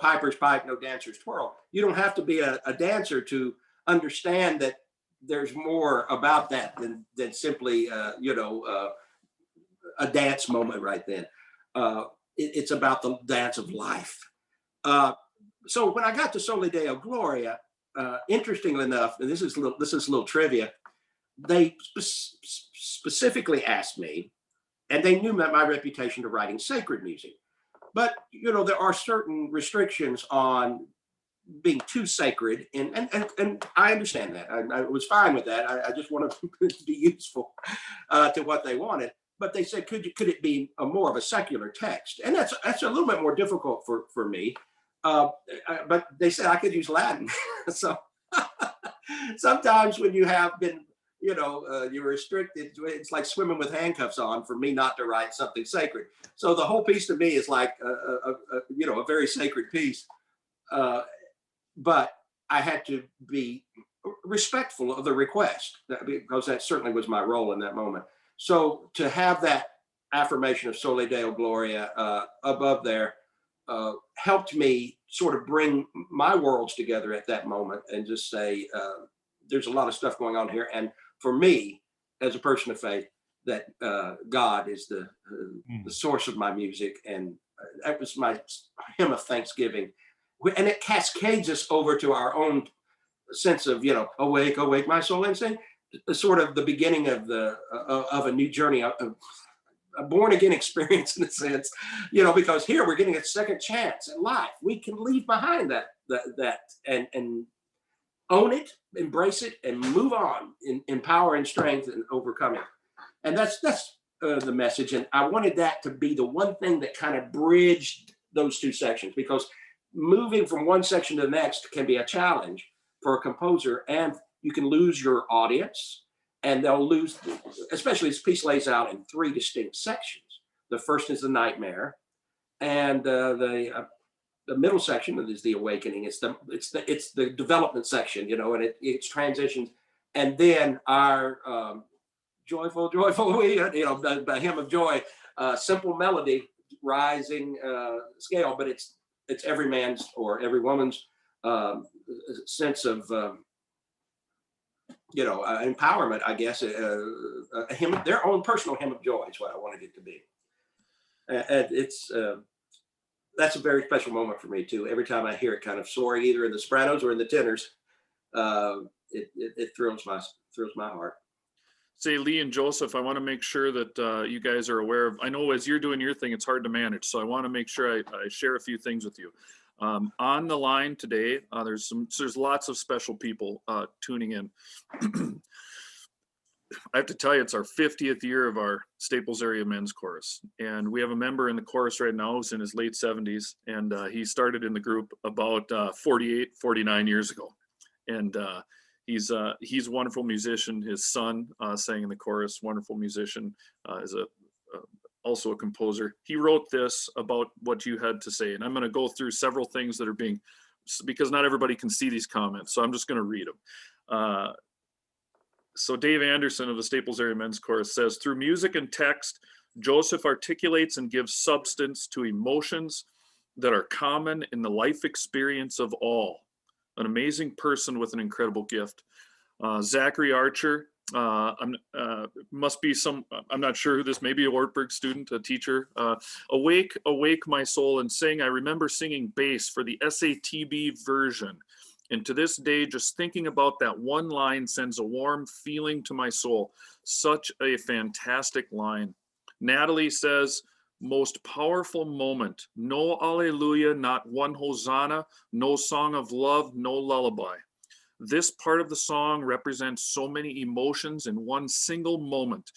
pipers pipe, no dancers twirl, you don't have to be a dancer to understand that there's more about that than simply, a dance moment right then. It's about the dance of life. So when I got to Soli Deo Gloria, interestingly enough, and this is a little trivia, they specifically asked me, and they knew my reputation to writing sacred music. But, there are certain restrictions on being too sacred, and I understand that. I was fine with that. I just wanted to be useful to what they wanted. But they said, could it be more of a secular text? And that's a little bit more difficult for me. But they said I could use Latin. So sometimes when you have been, you're restricted, it's like swimming with handcuffs on for me not to write something sacred. So the whole piece to me is like a very sacred piece. But I had to be respectful of the request because that certainly was my role in that moment. So to have that affirmation of Soli Deo Gloria above there helped me sort of bring my worlds together at that moment and just say, there's a lot of stuff going on here. And for me, as a person of faith, that God is the source of my music. And that was my hymn of thanksgiving. And it cascades us over to our own sense of, awake, awake, my soul, and sing. Sort of the beginning of a new journey, a born again experience in a sense, because here we're getting a second chance at life. We can leave behind that and own it, embrace it, and move on in power and strength and overcoming. And that's the message. And I wanted that to be the one thing that kind of bridged those two sections, because moving from one section to the next can be a challenge for a composer, and you can lose your audience, and they'll lose, especially this piece lays out in three distinct sections. The first is the nightmare, and the middle section is the awakening. It's the development section, and it's transitions, and then our joyful, the hymn of joy, simple melody, rising scale, but it's every man's or every woman's sense of empowerment, I guess. A hymn, their own personal hymn of joy is what I wanted it to be. And it's that's a very special moment for me too. Every time I hear it kind of soaring, either in the sopranos or in the tenors, it thrills my heart. Say, Lee and Joseph, I want to make sure that you guys are aware of, I know as you're doing your thing, it's hard to manage. So I want to make sure I share a few things with you. On the line today, there's lots of special people tuning in. I have to tell you, it's our 50th year of our Staples area men's chorus. And we have a member in the chorus right now who's in his late 70s. And he started in the group about 48, 49 years ago. And he's a wonderful musician. His son sang in the chorus, wonderful musician, is also a composer. He wrote this about what you had to say. And I'm going to go through several things that are being, because not everybody can see these comments. So I'm just going to read them. So Dave Anderson of the Staples Area Men's Chorus says, through music and text, Joseph articulates and gives substance to emotions that are common in the life experience of all. An amazing person with an incredible gift. Zachary Archer, must be some, I'm not sure who this may be, a Wartburg student, a teacher. Awake, awake my soul and sing. I remember singing bass for the SATB version. And to this day, just thinking about that one line sends a warm feeling to my soul. Such a fantastic line. Natalie says, most powerful moment. No alleluia, not one hosanna, no song of love, no lullaby. This part of the song represents so many emotions in one single moment.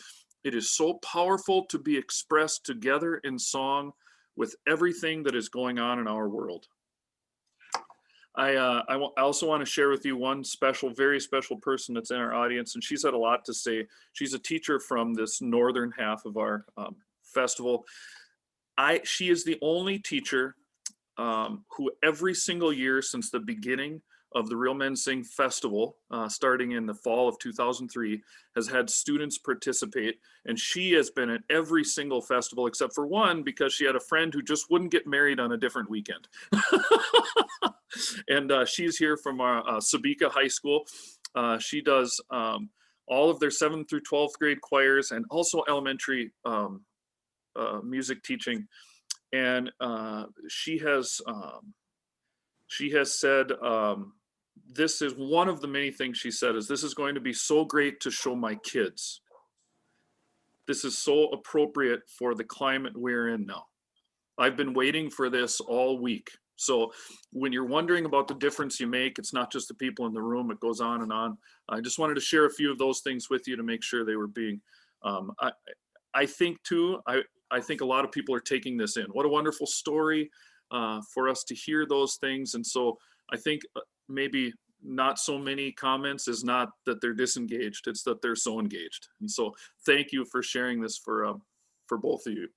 It is so powerful to be expressed together in song with everything that is going on in our world. I also want to share with you one special, very special person that's in our audience, and she's had a lot to say. She's a teacher from this northern half of our festival. She is the only teacher who every single year since the beginning of the Real Men Sing Festival, starting in the fall of 2003, has had students participate. And she has been at every single festival except for one, because she had a friend who just wouldn't get married on a different weekend. And she's here from Sabika High School. She does all of their 7th through 12th grade choirs and also elementary music teaching. And she has said, this is one of the many things she said, is this is going to be so great to show my kids. This is so appropriate for the climate we're in now. I've been waiting for this all week. So when you're wondering about the difference you make, it's not just the people in the room, it goes on and on. I just wanted to share a few of those things with you to make sure they were being, I think too, I think a lot of people are taking this in. What a wonderful story for us to hear those things. And so I think maybe not so many comments is not that they're disengaged, it's that they're so engaged. And so thank you for sharing this for both of you.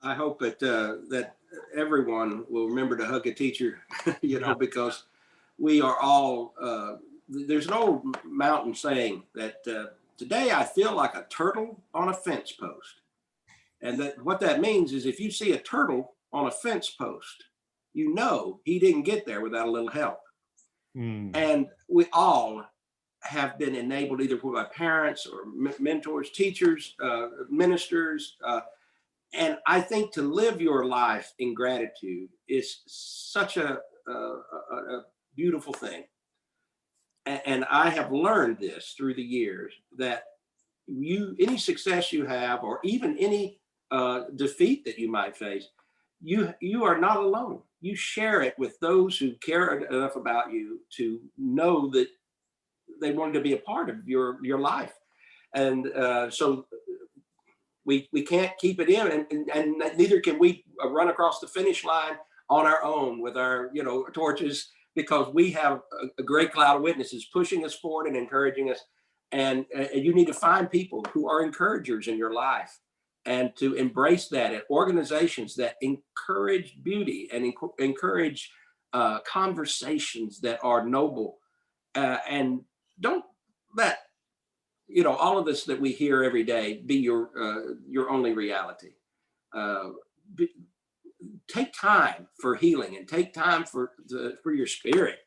I hope that that everyone will remember to hug a teacher, you know, because we are all, there's an old mountain saying that today I feel like a turtle on a fence post. And that what that means is if you see a turtle on a fence post, you know he didn't get there without a little help. And we all have been enabled either by parents or mentors, teachers, ministers, and I think to live your life in gratitude is such a beautiful thing. And I have learned this through the years, that any success you have, or even any defeat that you might face, you are not alone. You share it with those who care enough about you to know that they wanted to be a part of your life. And so we can't keep it in, and neither can we run across the finish line on our own with our torches, because we have a great cloud of witnesses pushing us forward and encouraging us. And you need to find people who are encouragers in your life, and to embrace that at organizations that encourage beauty and encourage conversations that are noble, and don't let all of this that we hear every day be your only reality. Take time for healing, and take time for your spirit.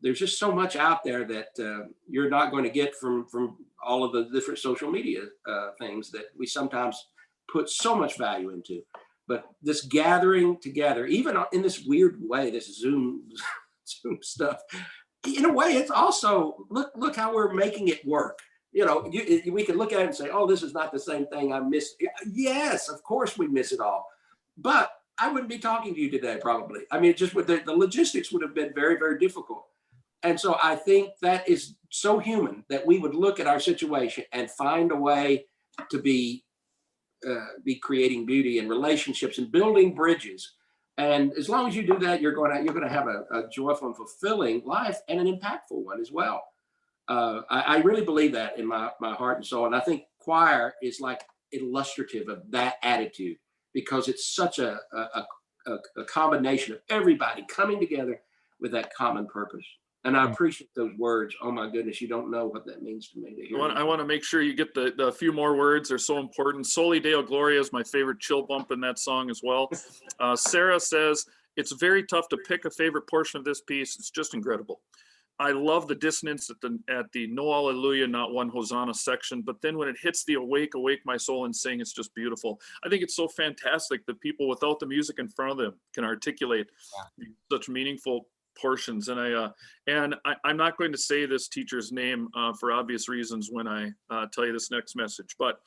There's just so much out there that you're not going to get from all of the different social media things that we sometimes put so much value into. But this gathering together, even in this weird way, this Zoom stuff, in a way, it's also, look how we're making it work. We can look at it and say, oh, this is not the same thing I missed. Yes, of course we miss it all. But I wouldn't be talking to you today, probably. I mean, just with the logistics would have been very, very difficult. And so I think that is so human that we would look at our situation and find a way to be creating beauty and relationships and building bridges. And as long as you do that, you're going to have a joyful and fulfilling life, and an impactful one as well. I really believe that in my heart and soul. And I think choir is like illustrative of that attitude, because it's such a combination of everybody coming together with that common purpose. And I appreciate those words. Oh my goodness, you don't know what that means to me to hear. I want to make sure you get the few more words. They're so important. Soli Deo Gloria is my favorite chill bump in that song as well. Sarah says, it's very tough to pick a favorite portion of this piece. It's just incredible. I love the dissonance at the no hallelujah, not one hosanna section, but then when it hits the awake my soul and sing, it's just beautiful. I think it's so fantastic that people without the music in front of them can articulate such meaningful portions. And I'm not going to say this teacher's name for obvious reasons when I tell you this next message, but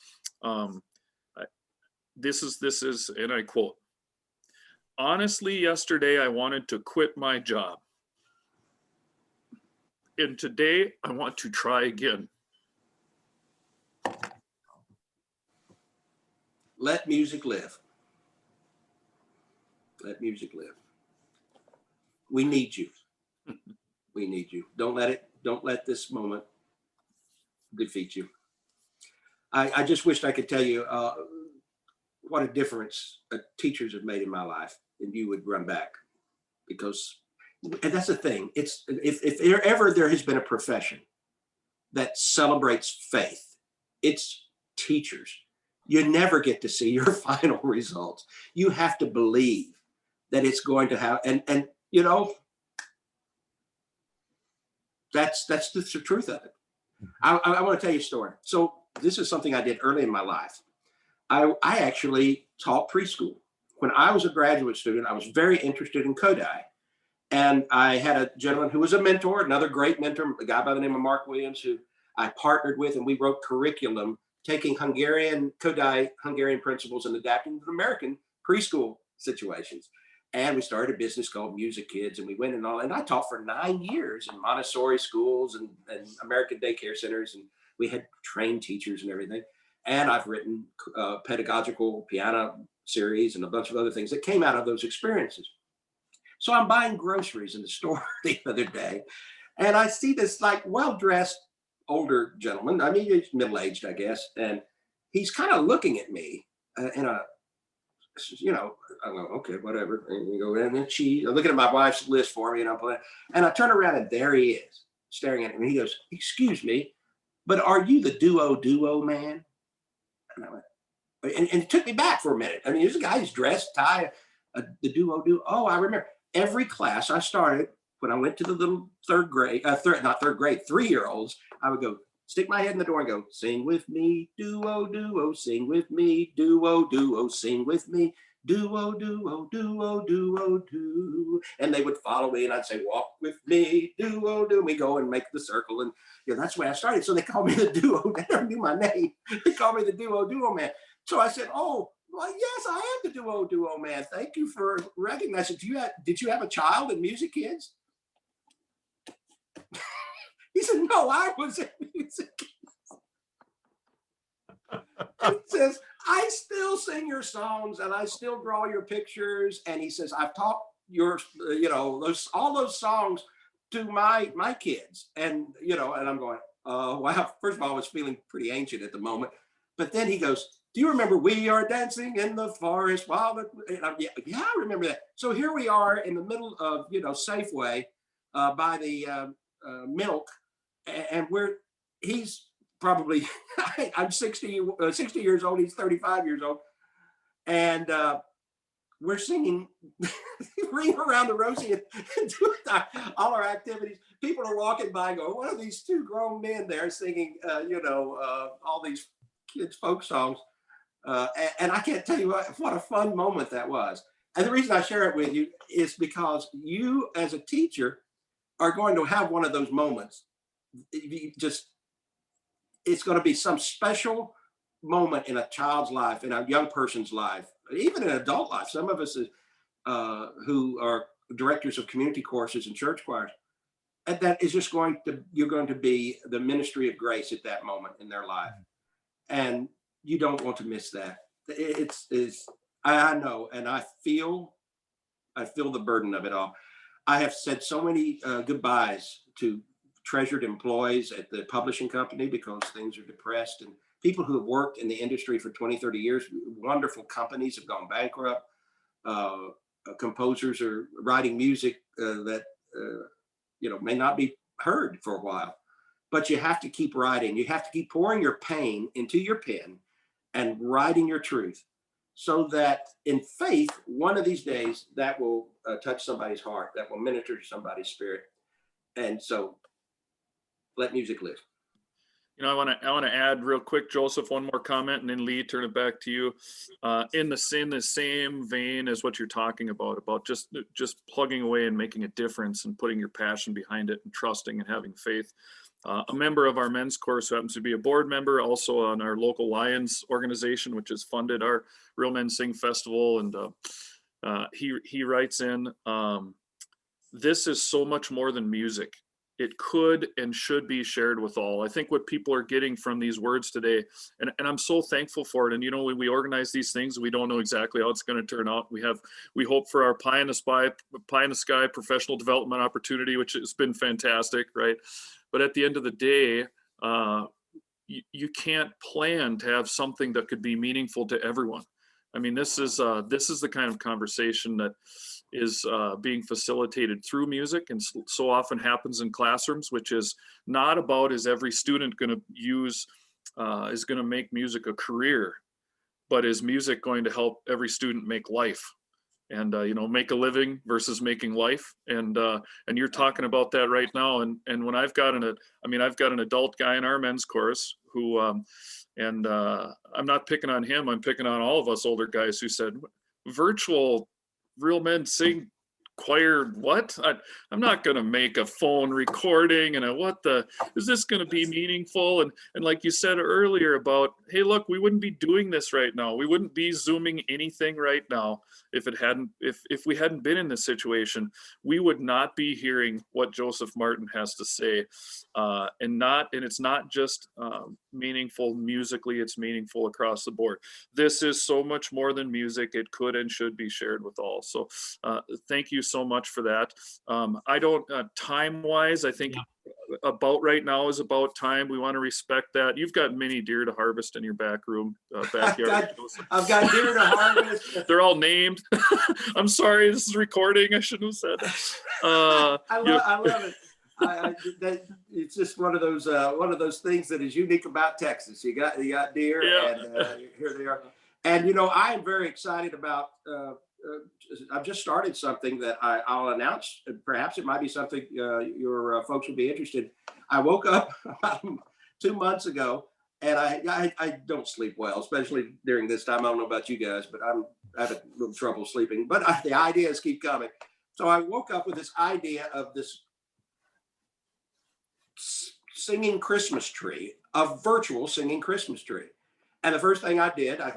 this is, and I quote, honestly, yesterday I wanted to quit my job. And today I want to try again. Let music live. Let music live. We need you. We need you. Don't let this moment defeat you. I just wished I could tell you what a difference teachers have made in my life, and you would run back, because, and that's the thing. It's if ever there has been a profession that celebrates faith, it's teachers. You never get to see your final results. You have to believe that it's going to have, and you know, that's the truth of it. I want to tell you a story. So this is something I did early in my life. I actually taught preschool. When I was a graduate student, I was very interested in Kodai. And I had a gentleman who was a mentor, another great mentor, a guy by the name of Mark Williams, who I partnered with, and we wrote curriculum, taking Kodai Hungarian principles and adapting to American preschool situations. And we started a business called Music Kids, and we went and all, and I taught for 9 years in Montessori schools and American daycare centers, and we had trained teachers and everything. And I've written pedagogical piano series and a bunch of other things that came out of those experiences. So I'm buying groceries in the store the other day, and I see this like well-dressed older gentleman. I mean, he's middle-aged, I guess. And he's kind of looking at me in a, you know, I go, okay, whatever. And you go in, and I'm looking at my wife's list for me, and I'm playing, and I turn around, and there he is staring at me. And he goes, excuse me, but are you the duo man? And I went, and it took me back for a minute. I mean, there's a guy who's dressed, tie, the duo. Oh, I remember every class I started when I went to the little 3-year-olds, I would go, stick my head in the door and go, sing with me, duo, sing with me, duo, sing with me, duo, duo. And they would follow me, and I'd say, walk with me, duo. We go and make the circle. And you know, that's where I started. So they called me the duo. They never knew my name. They called me the duo man. So I said, oh, well, yes, I am the duo man. Thank you for recognizing. Did you have a child in Music Kids? He said, no, I was in Music Kids. And he says, I still sing your songs and I still draw your pictures. And he says, I've taught your, all those songs to my kids. And, and I'm going, wow. First of all, I was feeling pretty ancient at the moment. But then he goes, do you remember we are dancing in the forest while yeah, I remember that. So here we are in the middle of, Safeway by the milk. And he's probably, I'm 60 years old, he's 35 years old. And we're singing Ring Around the Rosie and doing all our activities. People are walking by going, what are these two grown men there singing, all these kids' folk songs? And I can't tell you what a fun moment that was. And the reason I share it with you is because you as a teacher are going to have one of those moments. It's going to be some special moment in a child's life, in a young person's life, even in adult life. Some of us who are directors of community courses and church choirs, and that is just you're going to be the ministry of grace at that moment in their life. And you don't want to miss that. I know, and I feel the burden of it all. I have said so many goodbyes to treasured employees at the publishing company because things are depressed, and people who have worked in the industry for 20, 30 years, wonderful companies have gone bankrupt. Composers are writing music that may not be heard for a while, but you have to keep writing. You have to keep pouring your pain into your pen and writing your truth, so that in faith, one of these days that will touch somebody's heart, that will minister to somebody's spirit. And so let music live. I want to add real quick, Joseph, one more comment, and then Lee, turn it back to you. In the same vein as what you're talking about just plugging away and making a difference and putting your passion behind it and trusting and having faith. A member of our men's course who happens to be a board member, also on our local Lions organization, which has funded our Real Men Sing Festival, and he writes in, this is so much more than music. It could and should be shared with all. I think what people are getting from these words today, and I'm so thankful for it. And when we organize these things, we don't know exactly how it's going to turn out. We hope for our pie in the sky professional development opportunity, which has been fantastic, right? But at the end of the day, you can't plan to have something that could be meaningful to everyone. I mean, this is the kind of conversation that is being facilitated through music, and so often happens in classrooms, which is not about, is every student going to make music a career, but is music going to help every student make life and make a living versus making life. And you're talking about that right now. And when I've got an adult guy in our men's course who I'm not picking on him, I'm picking on all of us older guys who said, virtual Real Men Sing choir, what? I'm not going to make a phone recording, and is this going to be meaningful? And like you said earlier about, hey, look, we wouldn't be doing this right now. We wouldn't be Zooming anything right now if we hadn't been in this situation. We would not be hearing what Joseph Martin has to say, and it's not just meaningful musically, it's meaningful across the board. This is so much more than music. It could and should be shared with all. So thank you so much for that. I don't, time-wise, I think about right now is about time. We want to respect that. You've got many deer to harvest in your backyard. I've got deer to harvest. They're all named. I'm sorry, this is recording. I shouldn't have said that. I love it. It's just one of those things that is unique about Texas. You got deer, and here they are. And I am very excited about. I've just started something that I'll announce. Perhaps it might be something your folks will be interested. I woke up about 2 months ago, and I don't sleep well, especially during this time. I don't know about you guys, but I have a little trouble sleeping. But the ideas keep coming. So I woke up with this idea of this singing Christmas tree, a virtual singing Christmas tree. And the first thing I did, I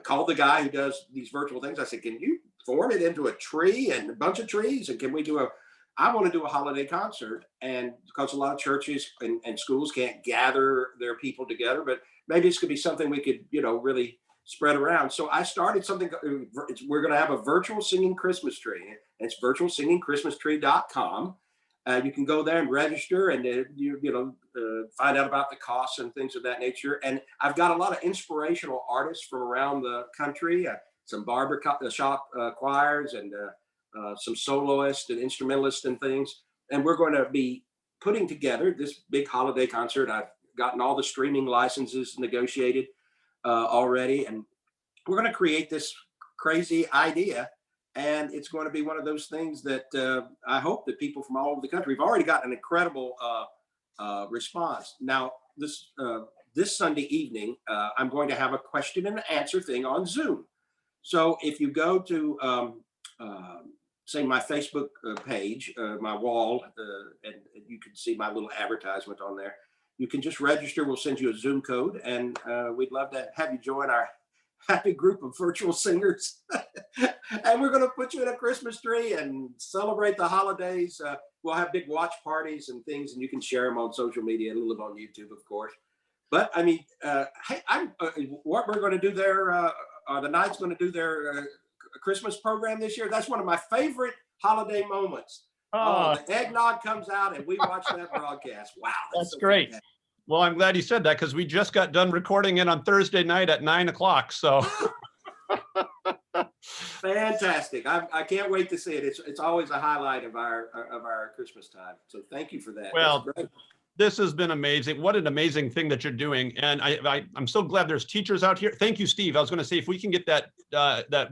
called the guy who does these virtual things. I said, can you form it into a tree and a bunch of trees? And can we I want to do a holiday concert. And because a lot of churches and schools can't gather their people together, but maybe this could be something we could, really spread around. So I started something. We're going to have a virtual singing Christmas tree. It's virtualsingingchristmastree.com. You can go there and register and find out about the costs and things of that nature. And I've got a lot of inspirational artists from around the country, some barber shop choirs, and some soloists and instrumentalists and things. And we're going to be putting together this big holiday concert. I've gotten all the streaming licenses negotiated already, and we're going to create this crazy idea. And it's going to be one of those things that I hope that people from all over the country, we've already got an incredible response. Now, this Sunday evening, I'm going to have a question and answer thing on Zoom. So if you go to, say, my Facebook page, my wall, and you can see my little advertisement on there, you can just register. We'll send you a Zoom code, and we'd love to have you join our happy group of virtual singers. And we're going to put you in a Christmas tree and celebrate the holidays. We'll have big watch parties and things, and you can share them on social media, a little on YouTube, of course. But I mean, hey, Wartburg going to do their, the Knights going to do their Christmas program this year. That's one of my favorite holiday moments. Oh, the eggnog comes out and we watch that broadcast. Wow. That's so great. Fantastic. Well, I'm glad you said that because we just got done recording it on Thursday night at 9 o'clock. So fantastic. I can't wait to see it. It's always a highlight of our Christmas time. So thank you for that. Well, this has been amazing. What an amazing thing that you're doing. And I'm so glad there's teachers out here. Thank you, Steve. I was going to say, if we can get that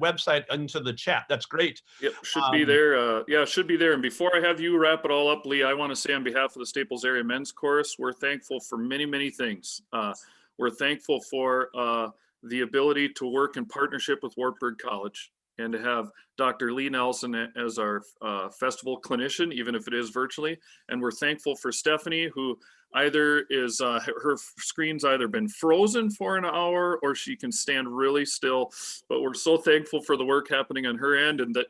website into the chat, that's great. Yep, should be there. Yeah, should be there. And before I have you wrap it all up, Lee, I want to say on behalf of the Staples Area Men's Chorus, we're thankful for many, many things. We're thankful for the ability to work in partnership with Wartburg College and to have Dr. Lee Nelson as our festival clinician, even if it is virtually. And we're thankful for Stephanie, who either is, her screen's either been frozen for an hour or she can stand really still. But we're so thankful for the work happening on her end, and that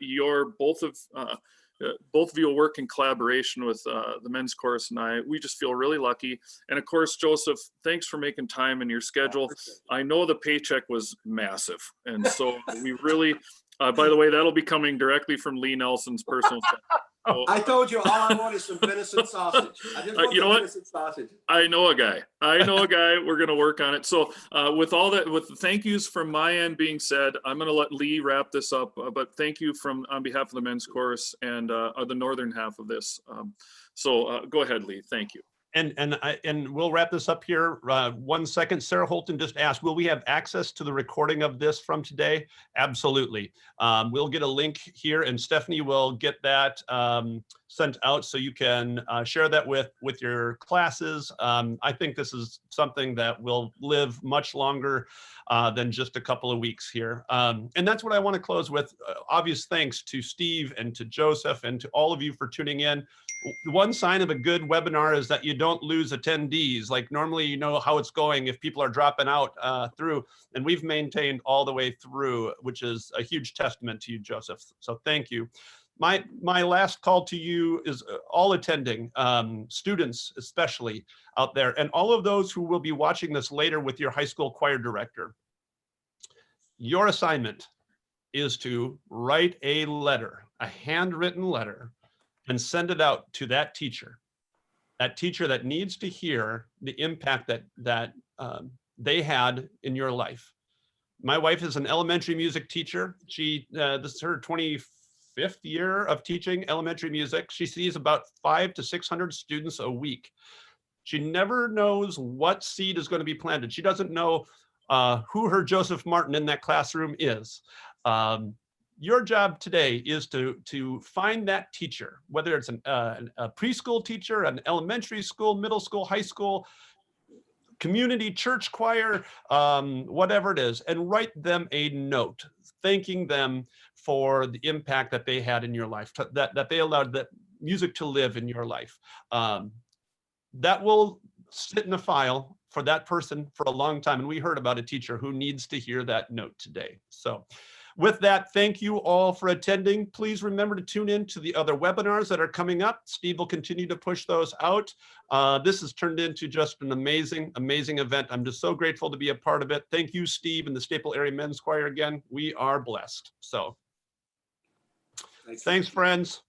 both of you will work in collaboration with the men's chorus and I. We just feel really lucky. And of course, Joseph, thanks for making time in your schedule. I know the paycheck was massive. And so we really, by the way, that'll be coming directly from Lee Nelson's personal check. So, I told you all I want is some venison sausage. I just want some venison sausage. I know a guy. We're going to work on it. So with all that, with the thank yous from my end being said, I'm going to let Lee wrap this up. But thank you on behalf of the men's chorus and the northern half of this. So go ahead, Lee. Thank you. And we'll wrap this up here. 1 second. Sarah Holton just asked, will we have access to the recording of this from today? Absolutely. We'll get a link here, and Stephanie will get that sent out so you can share that with your classes. I think this is something that will live much longer than just a couple of weeks here. And that's what I want to close with. Obvious thanks to Steve and to Joseph and to all of you for tuning in. One sign of a good webinar is that you don't lose attendees. Like normally, you know how it's going if people are dropping out through, and we've maintained all the way through, which is a huge testament to you, Joseph. So thank you. My last call to you is all attending, students especially out there, and all of those who will be watching this later with your high school choir director. Your assignment is to write a letter, a handwritten letter, and send it out to that teacher that needs to hear the impact that they had in your life. My wife is an elementary music teacher. This is her 25th year of teaching elementary music. She sees about 500 to 600 students a week. She never knows what seed is going to be planted. She doesn't know who her Joseph Martin in that classroom is. Your job today is to find that teacher, whether it's a preschool teacher, an elementary school, middle school, high school, community church choir, whatever it is, and write them a note thanking them for the impact that they had in your life, that they allowed that music to live in your life. That will sit in a file for that person for a long time. And we heard about a teacher who needs to hear that note today. So with that, thank you all for attending. Please remember to tune in to the other webinars that are coming up. Steve will continue to push those out. This has turned into just an amazing, amazing event. I'm just so grateful to be a part of it. Thank you, Steve, and the Staple Area Men's Choir again. We are blessed. So thanks, friends.